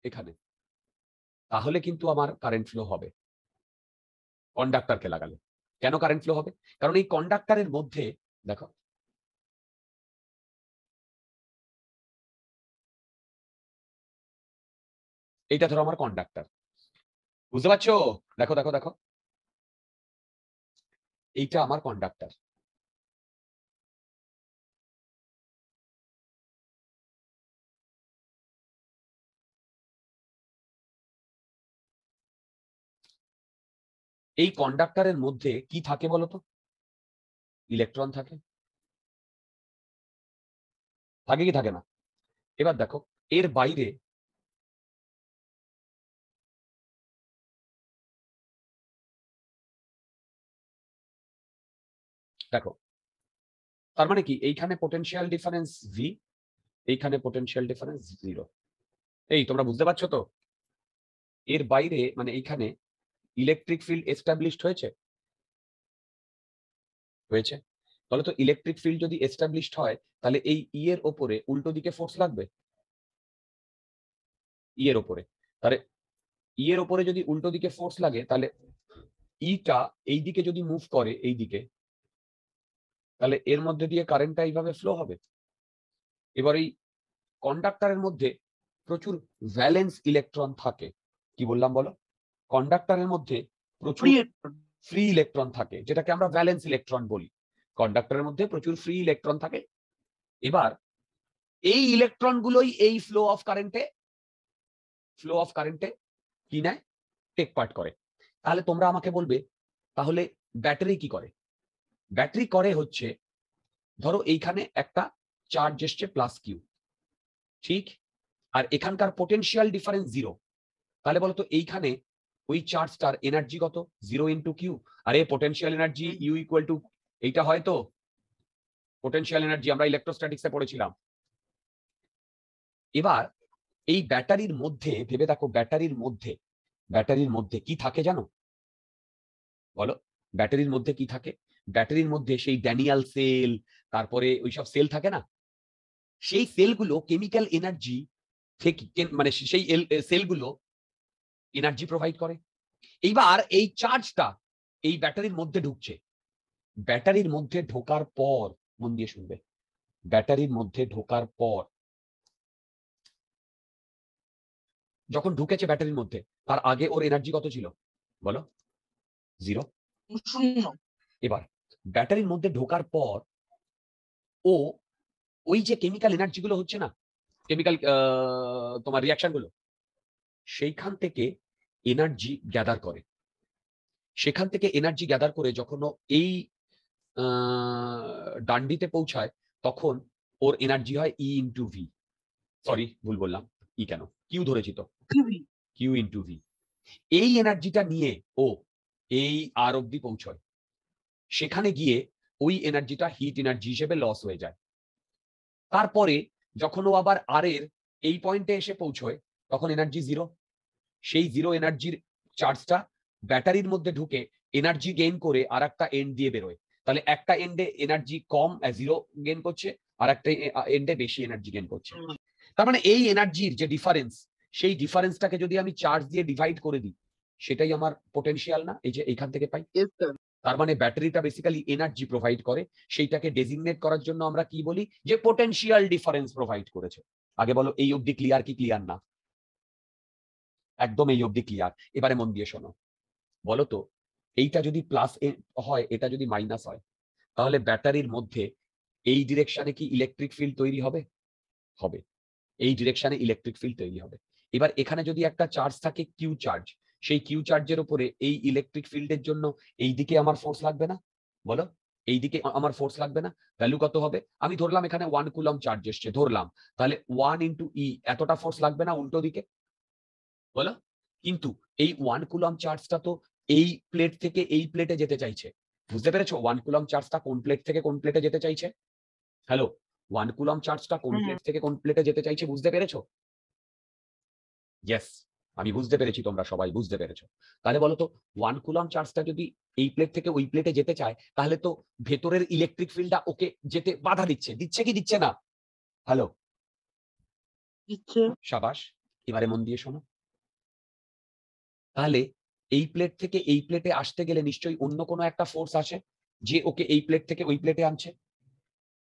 এখানে, তাহলে কিন্তু আমার কারেন্ট ফ্লো হবে কন্ডাক্টরকে লাগালে। কেন কারেন্ট ফ্লো হবে? কারণ এই কন্ডাক্টরের মধ্যে দেখো, এইটা ধরো আমার কন্ডাক্টর, বুঝতে পারছো? দেখো দেখো দেখো, এইটা আমার কন্ডাক্টর। এই কন্ডাক্টরের মধ্যে কি থাকে বলতো? ইলেকট্রন থাকে। থাকে কি থাকে না? এবার দেখো এর বাইরে দেখো, তার মানে কি এইখানে পোটেনশিয়াল ডিফারেন্স ভি, এইখানে পোটেনশিয়াল ডিফারেন্স 0। এই তোমরা বুঝতে পারছো তো? এর বাইরে মানে এইখানে ইলেকট্রিক ফিল্ড এস্টাবলিশড হয়েছে, হয়েছে। তাহলে তো ইলেকট্রিক ফিল্ড যদি এস্টাবলিশড হয় তাহলে এই ই এর ওপরে উল্টো দিকে ফোর্স লাগবে, ই এর ওপরে। তাহলে ই এর ওপরে যদি উল্টো দিকে ফোর্স লাগে তাহলে ইটা এই দিকে যদি মুভ করে এই দিকে, তাহলে এর মধ্যে দিয়ে কারেন্টটা এইভাবে ফ্লো হবে। এবার এই কন্ডাক্টরের মধ্যে প্রচুর ভ্যালেন্স ইলেকট্রন থাকে। কি বললাম বলো? কন্ডাক্টরের মধ্যে প্রচুর ফ্রি ফ্রি ইলেকট্রন থাকে, যেটাকে আমরা ভ্যালেন্স ইলেকট্রন বলি। কন্ডাক্টরের মধ্যে প্রচুর ফ্রি ইলেকট্রন থাকে। এবার এই ইলেকট্রন গুলোই এই ফ্লো অফ কারেন্টে কি নেয়? টেক পার্ট করে। তাহলে তোমরা আমাকে বলবে তাহলে ব্যাটারি কি করে? ব্যাটারি করে হচ্ছে, ধরো এইখানে একটা চার্জ এসছে প্লাস কিউ, ঠিক, আর এখানকার পোটেনশিয়াল ডিফারেন্স 0। তাহলে বলতো এইখানে ওই চার্জটার এনার্জি কত? 0 ইন্টু কিউ। আরে potential energy U equal to এইটা হয় তো, পোটেনশিয়াল এনার্জি আমরা ইলেকট্রোস্ট্যাটিক্সে পড়েছিলাম। এবার এই ব্যাটারির মধ্যে ভেবে দেখো, ব্যাটারির মধ্যে কি থাকে জানো? বলো, ব্যাটারির মধ্যে কি থাকে? ব্যাটারির মধ্যে সেই ড্যানিয়াল সেল, তারপরে ওইসব সেল থাকে না? সেই সেলগুলো কেমিক্যাল এনার্জি থেকে মানে সেই সেলগুলো এনার্জি প্রোভাইড করে। এইবার এই চার্জটা এই ব্যাটারির মধ্যে ঢুকছে, ব্যাটারির মধ্যে ঢোকার পর, মন দিয়ে শুনবে, ব্যাটারির মধ্যে ঢোকার পর যখন ঢুকেছে ব্যাটারির মধ্যে, তার আগে ওর এনার্জি কত ছিল? বলো 0। শূন্য। এবার ব্যাটারির মধ্যে ঢোকার পর ও ওই যে কেমিক্যাল এনার্জি গুলো হচ্ছে না, কেমিক্যাল তোমার রিয়াকশন গুলো, সেইখান থেকে এনার্জি গ্যাদার করে। সেখান থেকে এনার্জি গ্যাদার করে যখন ও এই ডান্ডিতে পৌঁছায় তখন ওর এনার্জি হয় ই ইন্টু ভি। সরি, ভুল বললাম, ই কেন, কিউ ধরেছি তো, কিউ ইন্টু ভি। এই এনার্জিটা নিয়ে ও এই আর অব্দি পৌঁছয়। সেখানে গিয়ে ওই এনার্জিটা হিট এনার্জি হিসেবে লস হয়ে যায়। তারপরে যখন ও আবার আর এর এই পয়েন্টে এসে পৌঁছয় তখন এনার্জি 0। সেই 0 এনার্জির চার্জটা ব্যাটারির মধ্যে ঢুকে এনার্জি গেইন করে আর একটা এন্ড দিয়ে বেরোয়। তাহলে একটা এন্ডে এনার্জি কম 0 গেইন করছে, আর একটা এন্ডে বেশি এনার্জি গেইন করছে। তার মানে এই এনার্জির যে ডিফারেন্স, সেই ডিফারেন্সটাকে যদি আমি চার্জ দিয়ে ডিভাইড করে দিই, সেটাই আমার পোটেনশিয়াল না, এই যে এইখান থেকে পাই। তার মানে ব্যাটারিটা বেসিক্যালি এনার্জি প্রোভাইড করে, সেইটাকে ডেজিগনেট করার জন্য আমরা কি বলি, যে পোটেনশিয়াল ডিফারেন্স প্রোভাইড করেছে। আগে বলো এই অবধি ক্লিয়ার কি ক্লিয়ার না? একদম এই অবধি ক্লিয়ার। এবারে মন দিয়ে শোনো, বলো তো এইটা যদি প্লাস হয়, এটা যদি মাইনাস হয়, তাহলে ব্যাটারির মধ্যে এই ডিরেকশনে কি ইলেকট্রিক ফিল্ড তৈরি হবে? হবে। এই ডিরেকশনে ইলেকট্রিক ফিল্ড তৈরি হবে। এবার এখানে যদি একটা চার্জ থাকে কিউ চার্জ, সেই কিউ চার্জের উপরে এই ইলেকট্রিক ফিল্ডের জন্য এই দিকে আমার ফোর্স লাগবে না? বলো, এই দিকে আমার ফোর্স লাগবে না? ভ্যালু কত হবে? আমি ধরলাম এখানে 1 কুলম চার্জ এসছে, ধরলাম, তাহলে 1 ইন্টু ই এতটা ফোর্স লাগবে না উল্টো দিকে? বলো। কিন্তু এই 1 কুলম চার্জটা তো এই প্লেট থেকে এই প্লেটে যেতে চাইছে। বুঝতে পেরেছো 1 কুলম চার্জটা কোন প্লেট থেকে কোন প্লেটে যেতে চাইছে? হ্যালো, 1 কুলম চার্জটা কোন প্লেট থেকে কোন প্লেটে যেতে চাইছে বুঝতে পেরেছো? ইয়েস, আমি বুঝতে পেরেছি, তোমরা সবাই বুঝতে পেরেছো। তাহলে বলো তো 1 কুলম চার্জটা যদি এই প্লেট থেকে ওই প্লেটে যেতে চায়, তাহলে তো ভেতরের ইলেকট্রিক ফিল্ডটা ওকে যেতে বাধা দিচ্ছে, দিচ্ছে কি দিচ্ছে না? হ্যালো, শাবাশ। এবারে মন দিয়ে শোনো, তাহলে এই প্লেট থেকে এই প্লেটে আসতে গেলে নিশ্চয়ই অন্য কোনো একটা ফোর্স আসে, যে ওকে এই প্লেট থেকে ওই প্লেটে আনছে।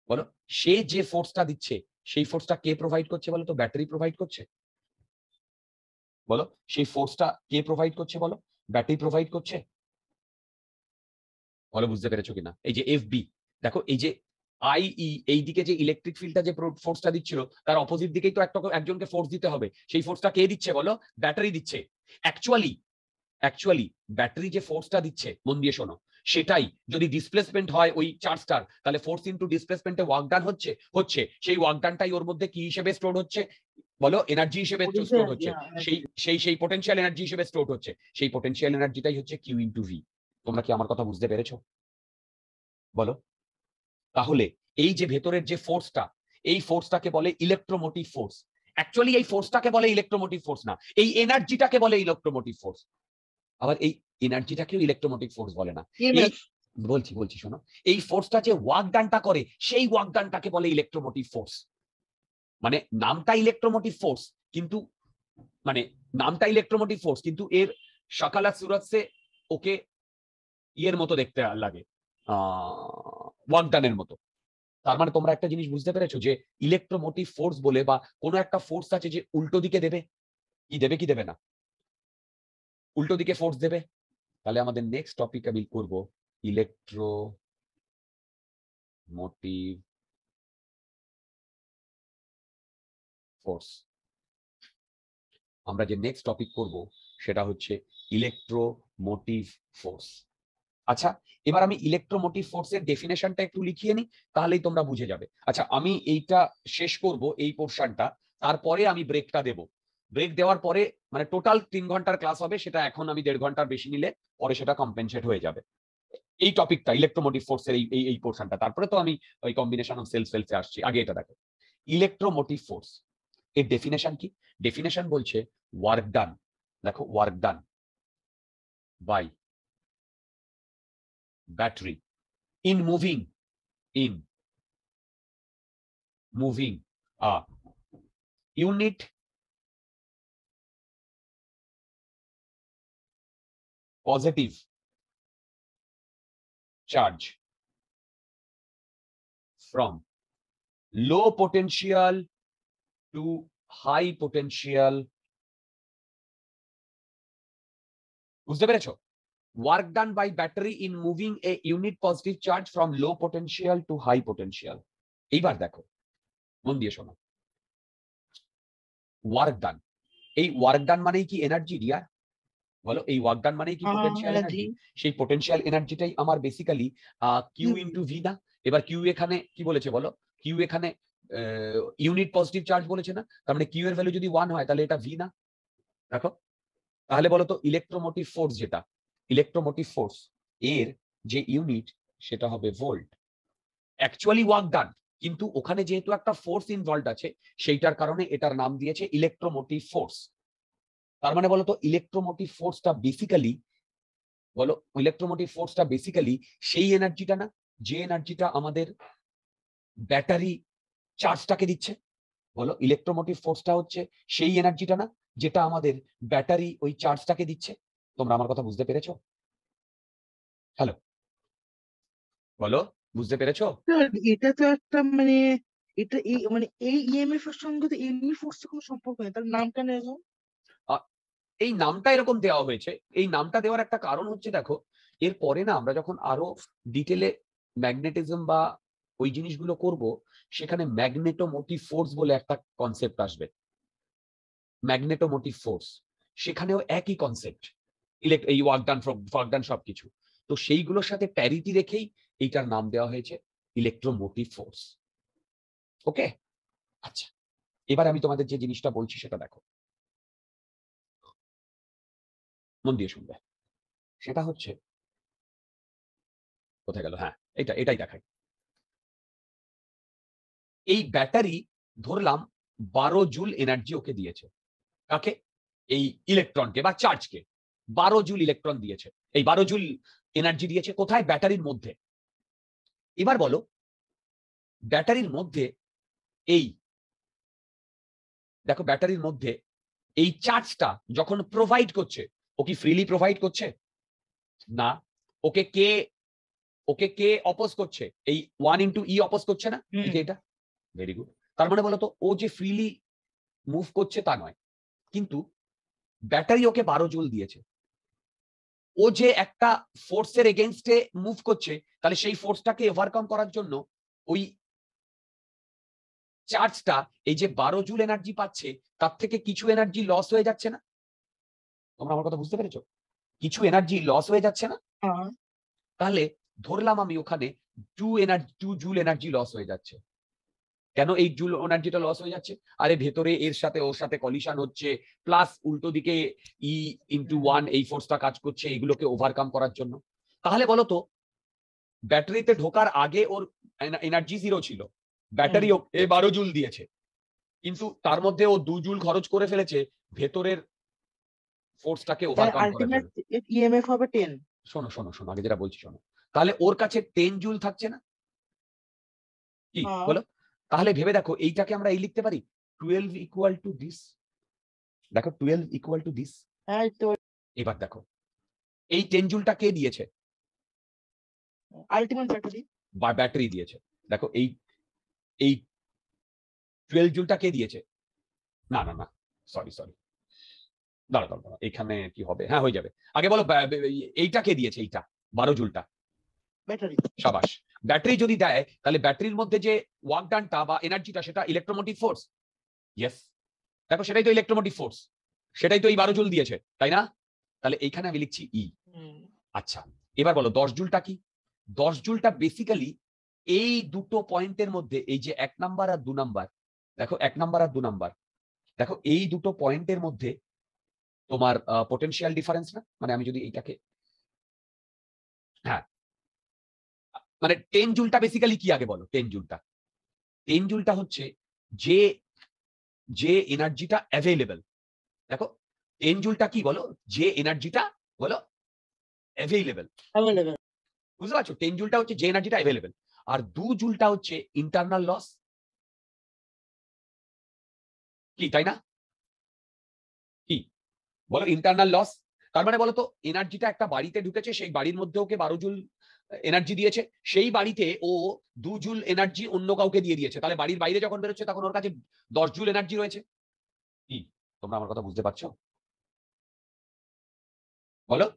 বলো, সে যে ফোর্সটা দিচ্ছে সেই ফোর্সটা কে প্রোভাইড করছে বলো তো? ব্যাটারি প্রোভাইড করছে। বলো, সেই ফোর্সটা কে প্রোভাইড করছে বলো? ব্যাটারি প্রোভাইড করছে। বলো বুঝতে পেরেছো কিনা? এই যে এফ বি, দেখো এই যে আইই, এই দিকে যে ইলেকট্রিক ফিল্ডটা যে ফোর্সটা দিচ্ছিল, তার অপোজিট দিকেই তো একজনকে ফোর্স দিতে হবে। সেই ফোর্সটা কে দিচ্ছে বলো? ব্যাটারি দিচ্ছে। অ্যাকচুয়ালি ব্যাটারি যে ফোর্সটা দিচ্ছে, মন দিয়ে শোনো, সেটাই যদি ডিসপ্লেসমেন্ট হয় ওই চার্জটার, তাহলে ফোর্স ইনটু ডিসপ্লেসমেন্টে ওয়ার্ক ডান হচ্ছে সেই ওয়ার্ক ডানটাই ওর মধ্যে কি হিসেবে স্টোর হচ্ছে বলো? এনার্জি হিসেবে স্টোর হচ্ছে। সেই পোটেনশিয়াল এনার্জি হিসেবে স্টোর হচ্ছে। সেই পোটেনশিয়াল এনার্জিটাই হচ্ছে কিউ ইনটু ভি। তোমরা কি আমার কথা বুঝতে পেরেছো? বলো। তাহলে এই যে ভেতরের যে ফোর্সটা, এই ফোর্সটাকে বলে ইলেকট্রোমোটিভ ফোর্স। অ্যাকচুয়ালি এই ফোর্সটাকে বলে ইলেকট্রোমোটিভ ফোর্স না, এই এনার্জিটাকে বলে ইলেকট্রোমোটিভ ফোর্স। আবার এই এনার্জিটাকেও ইলেকট্রোমোটিভ ফোর্স বলে না। এই বলছি শোনো, এই ফোর্সটা যে ওয়ার্ক ডানটা করে, সেই ওয়ার্ক ডানটাকে বলে ইলেকট্রোমোটিভ ফোর্স। মানে নামটা ইলেকট্রোমোটিভ ফোর্স, কিন্তু মানে নামটা ইলেকট্রোমোটিভ ফোর্স, কিন্তু এর সকালা সুরত সে ওকে ইয়ের মতো দেখতে লাগে, ওয়ার্ক ডানের মতো। তার মানে তোমরা একটা জিনিস বুঝতে পেরেছো, যে ইলেকট্রোমোটিভ ফোর্স বলে বা কোনো একটা ফোর্স আছে যে উল্টো দিকে দেবে, কি দেবে না? উল্টো দিকে ফোর্স দেবে। তাহলে আমাদের নেক্সট টপিক আমি করব ইলেকট্রোমোটিভ ফোর্স। আমরা যে নেক্সট টপিক করব সেটা হচ্ছে ইলেকট্রোমোটিভ ফোর্স। আচ্ছা, এবার আমি ইলেকট্রোমোটিভ ফোর্সের ডেফিনেশনটা একটু লিখিয়ে নিই, তাহলেই তোমরা বুঝে যাবে। আচ্ছা, আমি এইটা শেষ করব এই পোর্শনটা, তারপরে আমি ব্রেকটা দেব। ব্রেক দেওয়ার পরে মানে টোটাল 3 ঘন্টার ক্লাস হবে, সেটা এখন আমি 1.5 ঘন্টার বেশি নিলে পরে সেটা কম্পেনসেট হয়ে যাবে। এই টপিকটা ইলেকট্রোমোটিভ ফোর্সের এই পোর্শনটা, তারপরে তো আমি ওই কম্বিনেশন অফ সেলফে আসছি। আগে এটা দেখো, ইলেকট্রোমোটিভ ফোর্স এর ডেফিনেশন কি? ডেফিনেশন বলছে ওয়ার্ক ডান, দেখো work done by battery in moving a unit positive charge from low potential to high potential। বুঝতে পেরেছো? Work done by battery in moving a unit positive charge from low potential to high potential. এইবার দেখো, মন দিয়ে শোনো, work done, এই work done মানেই কি এনার্জি রিয়া? বলো, এই ওয়ার্ক ডান মানেই কি পোটেনশিয়াল এনার্জি? সেই পোটেনশিয়াল এনার্জিটাই আমার বেসিক্যালি কিউ ইনটু ভি না? এবার কিউ এখানে কি বলেছে বলো, কিউ এখানে ইউনিট পজিটিভ চার্জ বলেছে না, তার মানে কিউ এর ভ্যালু যদি 1 হয় তাহলে এটা ভি না? দেখো তাহলে বলো তো ইলেকট্রোমোটিভ ফোর্স, যেটা ইলেকট্রোমোটিভ ফোর্স এর যে ইউনিট সেটা হবে ভোল্ট। অ্যাকচুয়ালি ওয়ার্ক ডান, কিন্তু ওখানে যেহেতু একটা ফোর্স ইনভলভড আছে সেইটার কারণে এটার নাম দিয়েছে ইলেকট্রোমোটিভ ফোর্স। তার মানে বলো তো ইলেকট্রোমোটিভ ফোর্সটা বেসিক্যালি, বলো ইলেকট্রোমোটিভ ফোর্সটা বেসিক্যালি সেই এনার্জিটা না যে এনার্জিটা আমাদের ব্যাটারি চার্জটাকে দিচ্ছে? বলো ইলেকট্রোমোটিভ ফোর্সটা হচ্ছে সেই এনার্জিটা না যেটা আমাদের ব্যাটারি ওই চার্জটাকে দিচ্ছে? তোমরা আমার কথা বুঝতে পেরেছো? হ্যালো, বলো বুঝতে পেরেছো? এটা তো একটা মানে এটা এই মানে এই ইএমএফ এর সঙ্গে তো এমনি ফোর্স কোনো সম্পর্ক নেই, তার নাম কেন এরকম? এই নামটা এরকম দেওয়া হয়েছে, এই নামটা দেওয়ার একটা কারণ হচ্ছে, দেখো এর পরে না আমরা যখন আরো ডিটেলে ম্যাগনেটিজম বা ওই জিনিসগুলো করব, সেখানে ম্যাগনেটোমোটিভ ফোর্স বলে একটা কনসেপ্ট আসবে। ম্যাগনেটোমোটিভ ফোর্স, সেখানেও একই কনসেপ্ট, এই ওয়ার্ক ডান সবকিছু। তো সেইগুলোর সাথে প্যারিটি রেখেই এইটার নাম দেওয়া হয়েছে ইলেকট্রোমোটিভ ফোর্স। ওকে, আচ্ছা এবার আমি তোমাদের যে জিনিসটা বলছি সেটা দেখো, মন দিয়ে শুনবে। সেটা হচ্ছে, কোথায় গেল, হ্যাঁ এটাই দেখাই। এই ব্যাটারি ধরলাম 12 জুল এনার্জি ওকে দিয়েছে। কাকে? এই ইলেকট্রনকে বা চার্জকে 12 জুল ইলেকট্রন দিয়েছে, এই 12 জুল এনার্জি দিয়েছে কোথায়? ব্যাটারির মধ্যে। এবার বলো ব্যাটারির মধ্যে এই দেখো ব্যাটারির মধ্যে এই চার্জটা যখন প্রোভাইড করছে, ও কি ফ্রিলি প্রোভাইড করছে? না, ওকে কে অপোজ করছে? এই 1 ইন্টু ই অপোজ করছে না? এই যে এটা, ভেরি গুড। তার মানে বলতো ও যে ফ্রিলি মুভ করছে তা নয়, কিন্তু ব্যাটারি ওকে 12 জুল দিয়েছে। ও যে একটা ফোর্সের এগেইনস্টে মুভ করছে, তাহলে সেই ফোর্সটাকে ওভারকাম করার জন্য ওই চার্জটা এই যে 12 জুল এনার্জি পাচ্ছে, তার থেকে কিছু এনার্জি লস হয়ে যাচ্ছে না? তোমরা আমার কথা বুঝতে পেরেছো? কিছু এনার্জি লস হয়ে যাচ্ছে না? তাহলে ধরলাম আমি ওখানে 2 জুল এনার্জি লস হয়ে যাচ্ছে। কেন এই জুল এনার্জিটা লস হয়ে যাচ্ছে? আরে ভেতরে এর সাথে ওর সাথে কলিশন হচ্ছে, প্লাস উল্টো দিকে ই ইন্টু 1 এই ফোর্সটা কাজ করছে এগুলোকে ওভারকাম করার জন্য। তাহলে বলো তো ব্যাটারিতে ঢোকার আগে ওর এনার্জি 0 ছিল, ব্যাটারি ওকে 12 জুল দিয়েছে, কিন্তু তার মধ্যে ও 2 জুল খরচ করে ফেলেছে ভেতরের ফোর্সটাকে ওভারকাম করার জন্য। আলটিমেট ইএমএফ হবে 10। শোনো শোনো শোনো, আগে যেটা বলছি শোনো, তাহলে ওর কাছে 10 জুল থাকছে না? কি বলো? তাহলে ভেবে দেখো এইটাকে আমরা এই লিখতে পারি 12 ইকুয়াল টু দিস। দেখো 12 ইকুয়াল টু দিস। হ্যাঁ তো এবার দেখো এই 10 জুলটা কে দিয়েছে? আলটিমেট ব্যাটারি বা ব্যাটারি দিয়েছে। দেখো এই এই 12 জুলটা কে দিয়েছে? না না না, সরি দাঁড়া, এখানে কি হবে, হ্যাঁ হয়ে যাবে। আগে বলো এইটা কে দিয়েছে? এইটা 12 জুলটা। ব্যাটারি। সাবাস। ব্যাটারি যদি দেয় তাহলে ব্যাটারির মধ্যে যে ওয়ার্ক ডানটা বা এনার্জিটা সেটা ইলেকট্রোমোটিভ ফোর্স। ইয়েস, দেখো সেটাই তো ইলেকট্রোমোটিভ ফোর্স, সেটাই তো এই 12 জুল দিয়েছে, তাই না? তাহলে এইখানে আমি লিখছি ই। আচ্ছা এবার বলো 10 জুলটা কি? 10 জুলটা বেসিক্যালি এই দুটো পয়েন্টের মধ্যে, এই যে 1 নাম্বার আর 2 নাম্বার, দেখো 1 নাম্বার আর 2 নাম্বার, দেখো এই দুটো পয়েন্টের মধ্যে তোমার পোটেনশিয়াল ডিফারেন্স না? মানে আমি যদি এইটাকে, হ্যাঁ মানে 10 জুলটা বেসিক্যালি কি আগে বলো? 10 জুলটা হচ্ছে যে এনার্জিটা অ্যাভেলেবল। দেখো 10 জুলটা কি বলো? যে এনার্জিটা বলো অ্যাভেলেবল। বুঝতে পারছো? 10 জুলটা হচ্ছে যে এনার্জিটা অ্যাভেলেবল, আর 2 জুলটা হচ্ছে ইন্টারনাল লস। কি তাই না? কি বলো? Internal loss. তার মানে বলো তো এনার্জিটা একটা বাড়িতে ঢুকেছে, সেই বাড়ির মধ্যে ওকে 12 জুল এনার্জি দিয়েছে, সেই বাড়িতে ও 2 জুল এনার্জি অন্য কাউকে দিয়ে দিয়েছে, তাহলে বাড়ির বাইরে যখন বেরোচ্ছে তখন ওর কাছে 10 জুল এনার্জি রয়েছে। কি তোমরা আমার কথা বুঝতে পারছো? বলো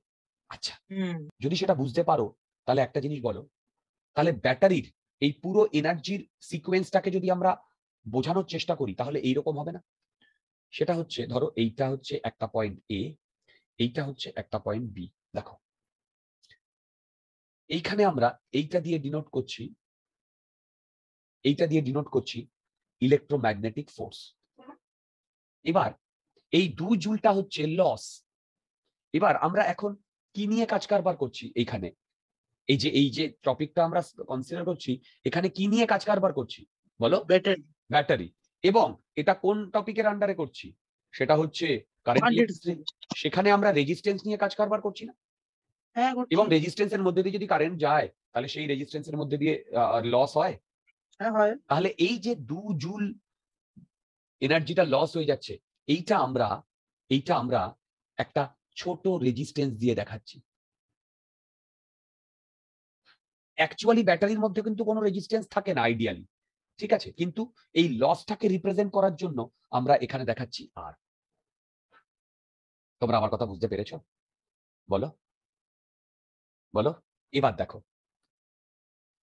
আচ্ছা, হুম যদি সেটা বুঝতে পারো তাহলে একটা জিনিস বলো, তাহলে ব্যাটারির এই পুরো এনার্জির সিকোয়েন্সটাকে যদি আমরা বোঝানোর চেষ্টা করি তাহলে এইরকম হবে না? সেটা হচ্ছে ধরো এইটা হচ্ছে একটা পয়েন্ট এ, এইটা হচ্ছে একটা পয়েন্ট বি। দেখো এইখানে আমরা এইটা দিয়ে ডিনোট করছি, এইটা দিয়ে ডিনোট করছি ইলেকট্রোম্যাগনেটিক ফোর্স। এবার এই 2 জুলটা হচ্ছে লস। এবার আমরা এখন কি নিয়ে কাজ কারবার করছি এইখানে? এই যে টপিকটা আমরা কনসিডার করছি, এখানে কি নিয়ে কাজ কারবার করছি বলো? Better battery. এবং এটা কোন টপিকের আন্ডারে করছি? সেটা হচ্ছে কারেন্ট ইলেকট্রিসিটি। সেখানে আমরা রেজিস্ট্যান্স নিয়ে কাজ কারবার করছি না? হ্যাঁ করছি এবং রেজিস্ট্যান্সের মধ্যে দিয়ে যদি কারেন্ট যায় তাহলে সেই রেজিস্ট্যান্সের মধ্যে দিয়ে লস হয়। হ্যাঁ হয় তাহলে এই যে 2 জুল এনার্জিটা লস হয়ে যাচ্ছে, এইটা আমরা একটা ছোট রেজিস্ট্যান্স দিয়ে দেখাচ্ছি। অ্যাকচুয়ালি ব্যাটারির মধ্যে কিন্তু কোনো রেজিস্ট্যান্স থাকে না আইডিয়ালি, ঠিক আছে? কিন্তু এই লসটাকে রিপ্রেজেন্ট করার জন্য আমরা এখানে দেখাচ্ছি আর। তোমরা আমার কথা বুঝতে পেরেছো? বলো বলো। এবার দেখো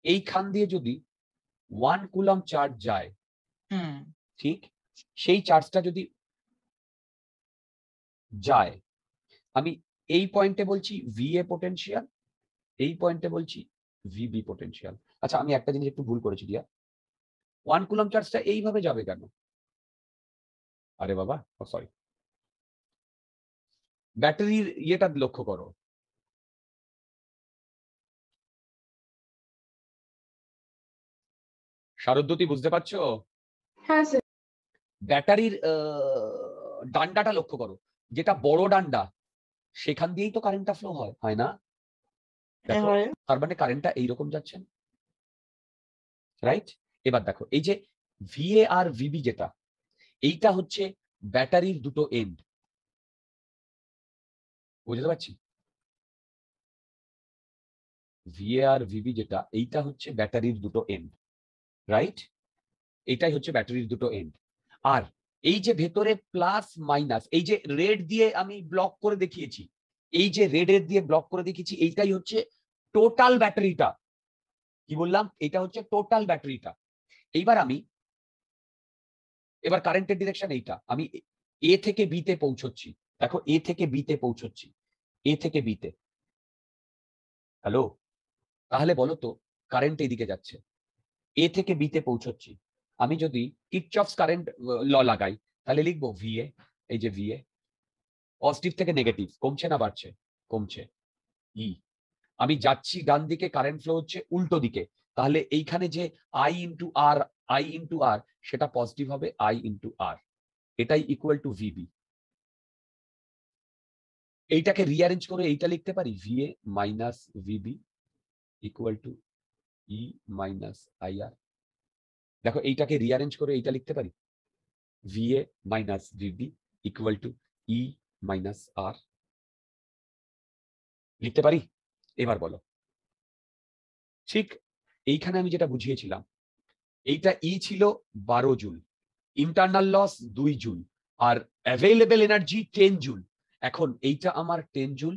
এইখান দিয়ে যদি 1 কুলম চার্জ যায়, হুম ঠিক সেই চার্জটা যদি যায়, আমি এই পয়েন্টে বলছি ভিএ পোটেনশিয়াল, এই পয়েন্টে বলছি ভিবি পোটেনশিয়াল। আচ্ছা, আমি একটা জিনিস একটু ভুল করেছি দিয়া, 1 কুলম চার্জটা এইভাবে যাবে কেন? আরে বাবা, সরি, ব্যাটারির ইয়েটা লক্ষ্য করো। শারদ্বতী বুঝতে পারছো? হ্যাঁ স্যার। ব্যাটারির ডান্ডাটা লক্ষ্য করো, যেটা বড় ডান্ডা সেখান দিয়েই তো কারেন্টটা ফ্লো হয়, হয় না? হ্যাঁ দেখো, হয় তার মানে কারেন্টটা এইরকম যাচ্ছে, রাইট? এবার দেখো এই যে ভিএ আর ভিবি যেটা, এইটা হচ্ছে ব্যাটারির দুটো এন্ড। বুঝতে পারছি? ভিএ আর ভিবি যেটা, এইটা হচ্ছে ব্যাটারির দুটো এন্ড, রাইট? এইটাই হচ্ছে ব্যাটারির দুটো এন্ড। আর এই যে ভেতরে প্লাস মাইনাস, এই যে রেড দিয়ে আমি ব্লক করে দেখিয়েছি, এই যে রেড দিয়ে ব্লক করে দেখিয়েছি, এইটাই হচ্ছে টোটাল ব্যাটারিটা। কি বললাম? এটা হচ্ছে টোটাল ব্যাটারিটা। এবার কারেন্টের ডিরেকশন এইটা, আমি এ থেকে বি তে পৌঁছচ্ছি। দেখো, এ থেকে বি তে পৌঁছচ্ছি, এ থেকে বি তে। হ্যালো, তাহলে বলো তো কারেন্ট এইদিকে যাচ্ছে, এ থেকে বি তে পৌঁছচ্ছি। আমি যদি কিরচফস কারেন্ট ল লাগাই তাহলে লিখবো ভিএ, এই যে ভিএ, পজিটিভ থেকে নেগেটিভ, কমছে না বাড়ছে? কমছে। ই, আমি যাচ্ছি ডান দিকে, কারেন্ট ফ্লো হচ্ছে উল্টো দিকে, তাহলে এইখানে যে আই ইন্টু আর সেটা পজিটিভ হবে, আই ইন্টু আর, এটাই ইকুয়াল টু ভিবি। এইটাকে রিঅ্যারেঞ্জ করে এইটা লিখতে পারি VA minus VB equal to E minus IR. দেখো, এইটাকে রিঅ্যারেঞ্জ করে এইটা লিখতে পারি VA minus VB equal to E minus R. লিখতে পারি? এবার বলো। ঠিক এইখানে আমি যেটা বুঝিয়েছিলাম, এইটা ই ছিল 12 জুল, ইন্টারনাল লস 2 জুল, আর অ্যাভেলেবল এনার্জি 10 জুল। এখন এইটা আমার 10 জুল,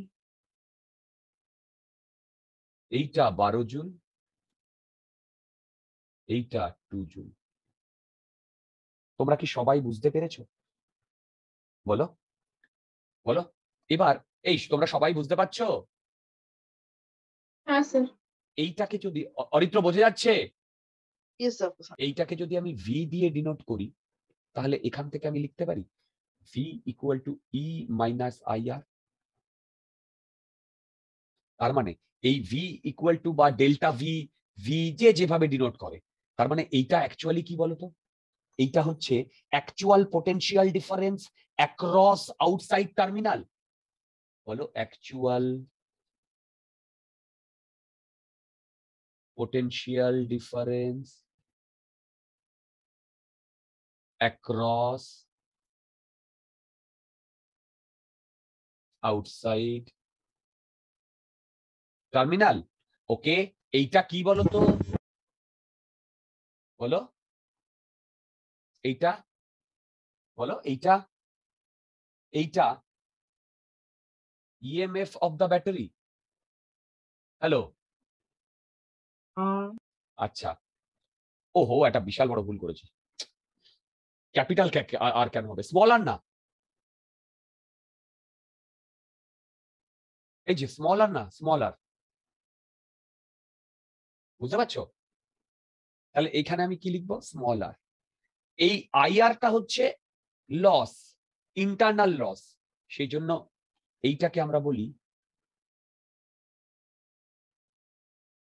এইটা 12 জুল, এইটা 2 জুল। তোমরা কি সবাই বুঝতে পেরেছো? বলো বলো। এবার এই তোমরা সবাই বুঝতে পারছো? হ্যাঁ স্যার। এইটাকে যদি অরিত্র বোঝা যাচ্ছে, ইয়েস স্যার এইটাকে যদি আমি ভি দিয়ে ডিনোট করি তাহলে এখান থেকে আমি লিখতে পারি V equal to E minus IR. তার মানে এই ভি ইকুয়াল টু বা ডেল্টা ভি, ভি যেভাবে ডিনোট করে, তার মানে এইটা অ্যাকচুয়ালি কি বলতো? এইটা হচ্ছে actual potential difference across outside terminal. বলো, actual potential difference across outside terminal। Okay, এইটা কি বলতো? বলো এইটা, বলো এইটা, এইটা EMF of the battery. Hello, হ্যাঁ, আচ্ছা। ওহো, একটা বিশাল বড় ভুল করেছি। ক্যাপিটাল আর কেন হবে, স্মল আর না, এই যে স্মল আর না, স্মল আর, বুঝতে পারছো? তাহলে এইখানে আমি কি লিখবো, স্মল আর। এই আইআরটা হচ্ছে লস, ইন্টারনাল লস, সেই জন্য এইটাকে আমরা বলি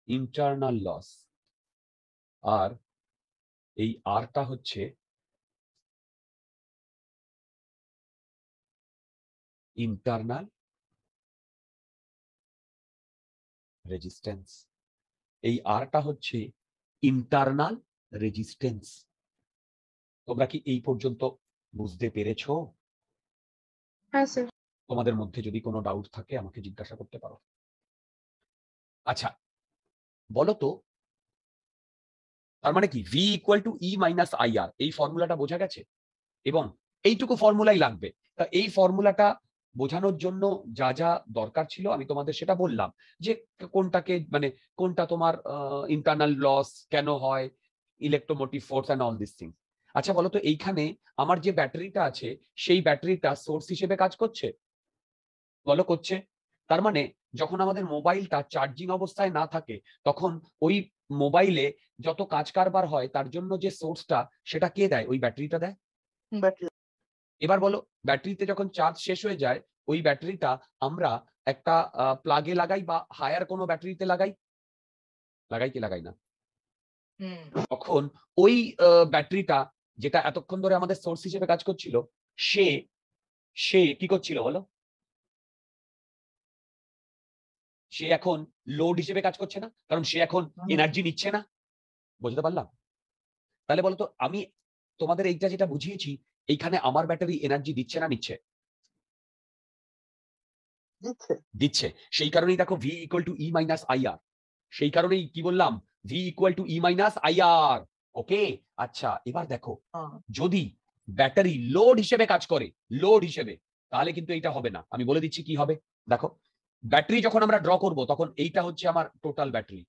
ইন্টারনাল লস, আর এই আরটা হচ্ছে ইন্টারনাল রেজিস্ট্যান্স। এই আরটা হচ্ছে ইন্টারনাল রেজিস্ট্যান্স। তোমরা কি এই পর্যন্ত বুঝতে পেরেছো? হ্যাঁ স্যার। তোমাদের মধ্যে যদি কোনো ডাউট থাকে আমাকে জিজ্ঞাসা করতে পারো। আচ্ছা, বলো তো, তার মানে কি V equal to E minus IR, এই ফর্মুলাটা বোঝা গেছে? এবং এইটুকু ফর্মুলাই লাগবে। তা এই ফর্মুলাটা বোঝানোর জন্য যা যা দরকার ছিল আমি তোমাদের সেটা বললাম, যে কোনটাকে মানে কোনটা তোমার ইন্টারনাল লস কেন হয়, electromotive force and all this thing. আচ্ছা বলো তো, এইখানে আমার যে ব্যাটারিটা আছে সেই ব্যাটারিটা সোর্স হিসেবে কাজ করছে? বলো করছে। তার মানে যখন আমাদের মোবাইলটা চার্জিং অবস্থায় না থাকে তখন ওই মোবাইলে যত কাজ কারবার হয় তার জন্য যে সোর্সটা সেটা কে দেয়, ওই ব্যাটারিটা দেয়। ব্যাটারি। এবার বলো, ব্যাটারিতে যখন চার্জ শেষ হয়ে যায় ওই ব্যাটারিটা আমরা একটা প্লাগে লাগাই বা হায়ার কোনো ব্যাটারিতে লাগাই, লাগাই কি লাগাই না? তখন ওই ব্যাটারিটা যেটা এতক্ষণ ধরে আমাদের সোর্স হিসেবে কাজ করছিল সে সে কি করছিল বলো? সে এখন লোড হিসেবে কাজ করছে না, কারণ সে এখন এনার্জি নিচ্ছে না। বুঝতে পারলাম? তাহলে বলতো, আমি তোমাদের এইটা যেটা বুঝিয়েছি, এইখানে আমার ব্যাটারি এনার্জি দিচ্ছে না নিচ্ছে? দিচ্ছে। সেই কারণেই দেখো V equal to E minus IR, সেই কারণেই কি বললাম, V equal to E minus IR. Okay, আচ্ছা এবার দেখো, যদি ব্যাটারি লোড হিসেবে কাজ করে, লোড হিসেবে, তাহলে কিন্তু এইটা হবে না। আমি বলে দিচ্ছি কি হবে। দেখো, ব্যাটারি যখন আমরা ড্র করব তখন এইটা হচ্ছে আমার টোটাল ব্যাটারি।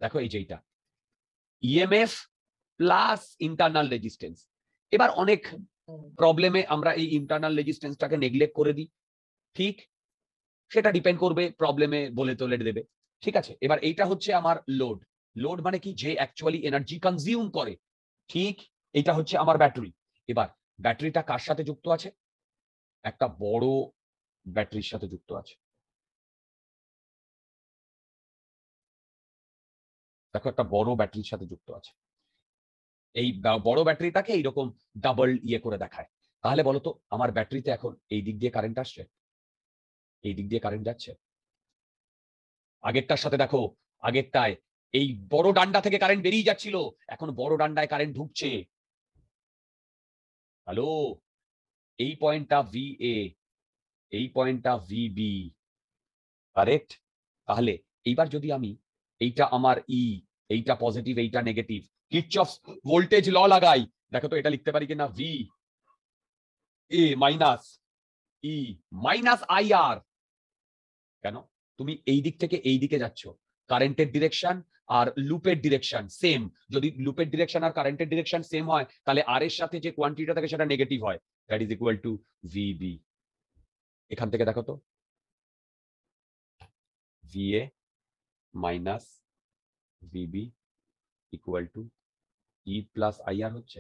দেখো এই যে এইটা ইএমএফ প্লাস ইন্টারনাল রেজিস্ট্যান্স। এবার অনেক প্রবলেমে আমরা এই ইন্টারনাল রেজিস্ট্যান্সটাকে নেগলেক্ট করে দিই, ঠিক? সেটা ডিপেন্ড করবে প্রবলেমে বলে তোলে দেবে, ঠিক আছে? এবার এইটা হচ্ছে আমার লোড। লোড মানে কি, যে অ্যাকচুয়ালি এনার্জি কনজিউম করে, ঠিক? এটা হচ্ছে আমার ব্যাটারি। এবার ব্যাটারিটা কার সাথে যুক্ত আছে? একটা বড় ব্যাটারির সাথে যুক্ত আছে। দেখো, একটা বড় ব্যাটারির সাথে যুক্ত আছে। এই বড় ব্যাটারিটাকে এইরকম ডাবল ইয়ে করে দেখায়। তাহলে বলতো, আমার ব্যাটারিতে এখন এই দিক দিয়ে কারেন্ট আসছে, এই দিক দিয়ে কারেন্ট যাচ্ছে। আগেরটার সাথে দেখো, আগেরটায় এই বড় ডান্ডা থেকে কারেন্ট বেরিয়ে যাচ্ছিল, এখন বড় ডান্ডায় কারেন্ট ঢুকছে। হ্যালো, এই পয়েন্টটা VA, এই পয়েন্টটা VB, কারেক্ট? তাহলে এইবার যদি আমি এইটা আমার ই, এইটা পজিটিভ এইটা নেগেটিভ, কিরচফস ভোল্টেজ ল লাগাই, দেখো তো এটা লিখতে পারি কিনা, VA minus E minus IR। কেন? তুমি এই দিক থেকে এই দিকে যাচ্ছ, কারেন্টের ডিরেকশন আর লুপের ডিরেকশন সেম। যদি লুপের ডিরেকশন আর কারেন্টের ডিরেকশন সেম হয় তাহলে আর এর সাথে যে কোয়ান্টিটিটা থাকে সেটা নেগেটিভ হয়, that is equal to VB। এখান থেকে দেখো তো, VA minus VB equal to E plus IR হচ্ছে।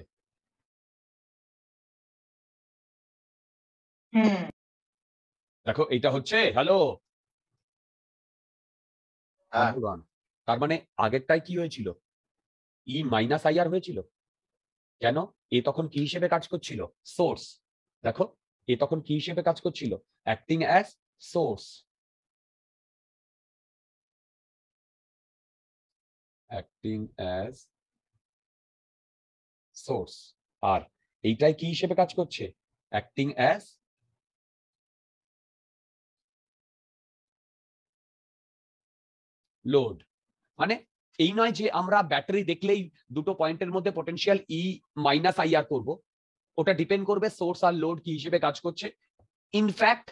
দেখো এটা হচ্ছে, হ্যালো, তার মানে আগেরটাই কি হয়েছিল, ই মাইনাস IR হয়েছিল। কেন? এ তখন কি হিসেবে কাজ করছিল, সোর্স। দেখো, এ তখন কি হিসেবে কাজ করছিল, acting as source, acting as source. আর এইটাই কি হিসেবে কাজ করছে, অ্যাক্টিং অ্যাজ লোড। মানে এই নয় যে আমরা ব্যাটারি দেখলেই দুটো পয়েন্টের মধ্যে পোটেনশিয়াল ই মাইনাস IR করবো, ওটা ডিপেন্ড করবে সোর্স আর লোড কি হিসেবে কাজ করছে। ইনফ্যাক্ট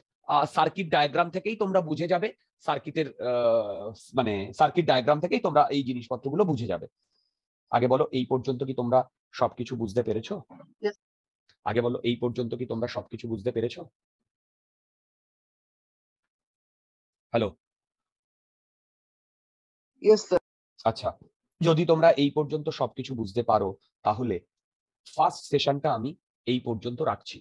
সার্কিট ডায়াগ্রাম থেকেই তোমরা বুঝে যাবে সার্কিটের মানে সার্কিট ডায়াগ্রাম থেকেই তোমরা এই জিনিসপত্রগুলো বুঝে যাবে। আগে বলো এই পর্যন্ত কি তোমরা সবকিছু বুঝতে পেরেছো? Yes. আগে বলো এই পর্যন্ত কি তোমরা সবকিছু বুঝতে পেরেছো? Hello, yes sir. আচ্ছা, যদি তোমরা এই পর্যন্ত সবকিছু বুঝতে পারো তাহলে ফার্স্ট সেশনটা আমি এই পর্যন্ত রাখছি।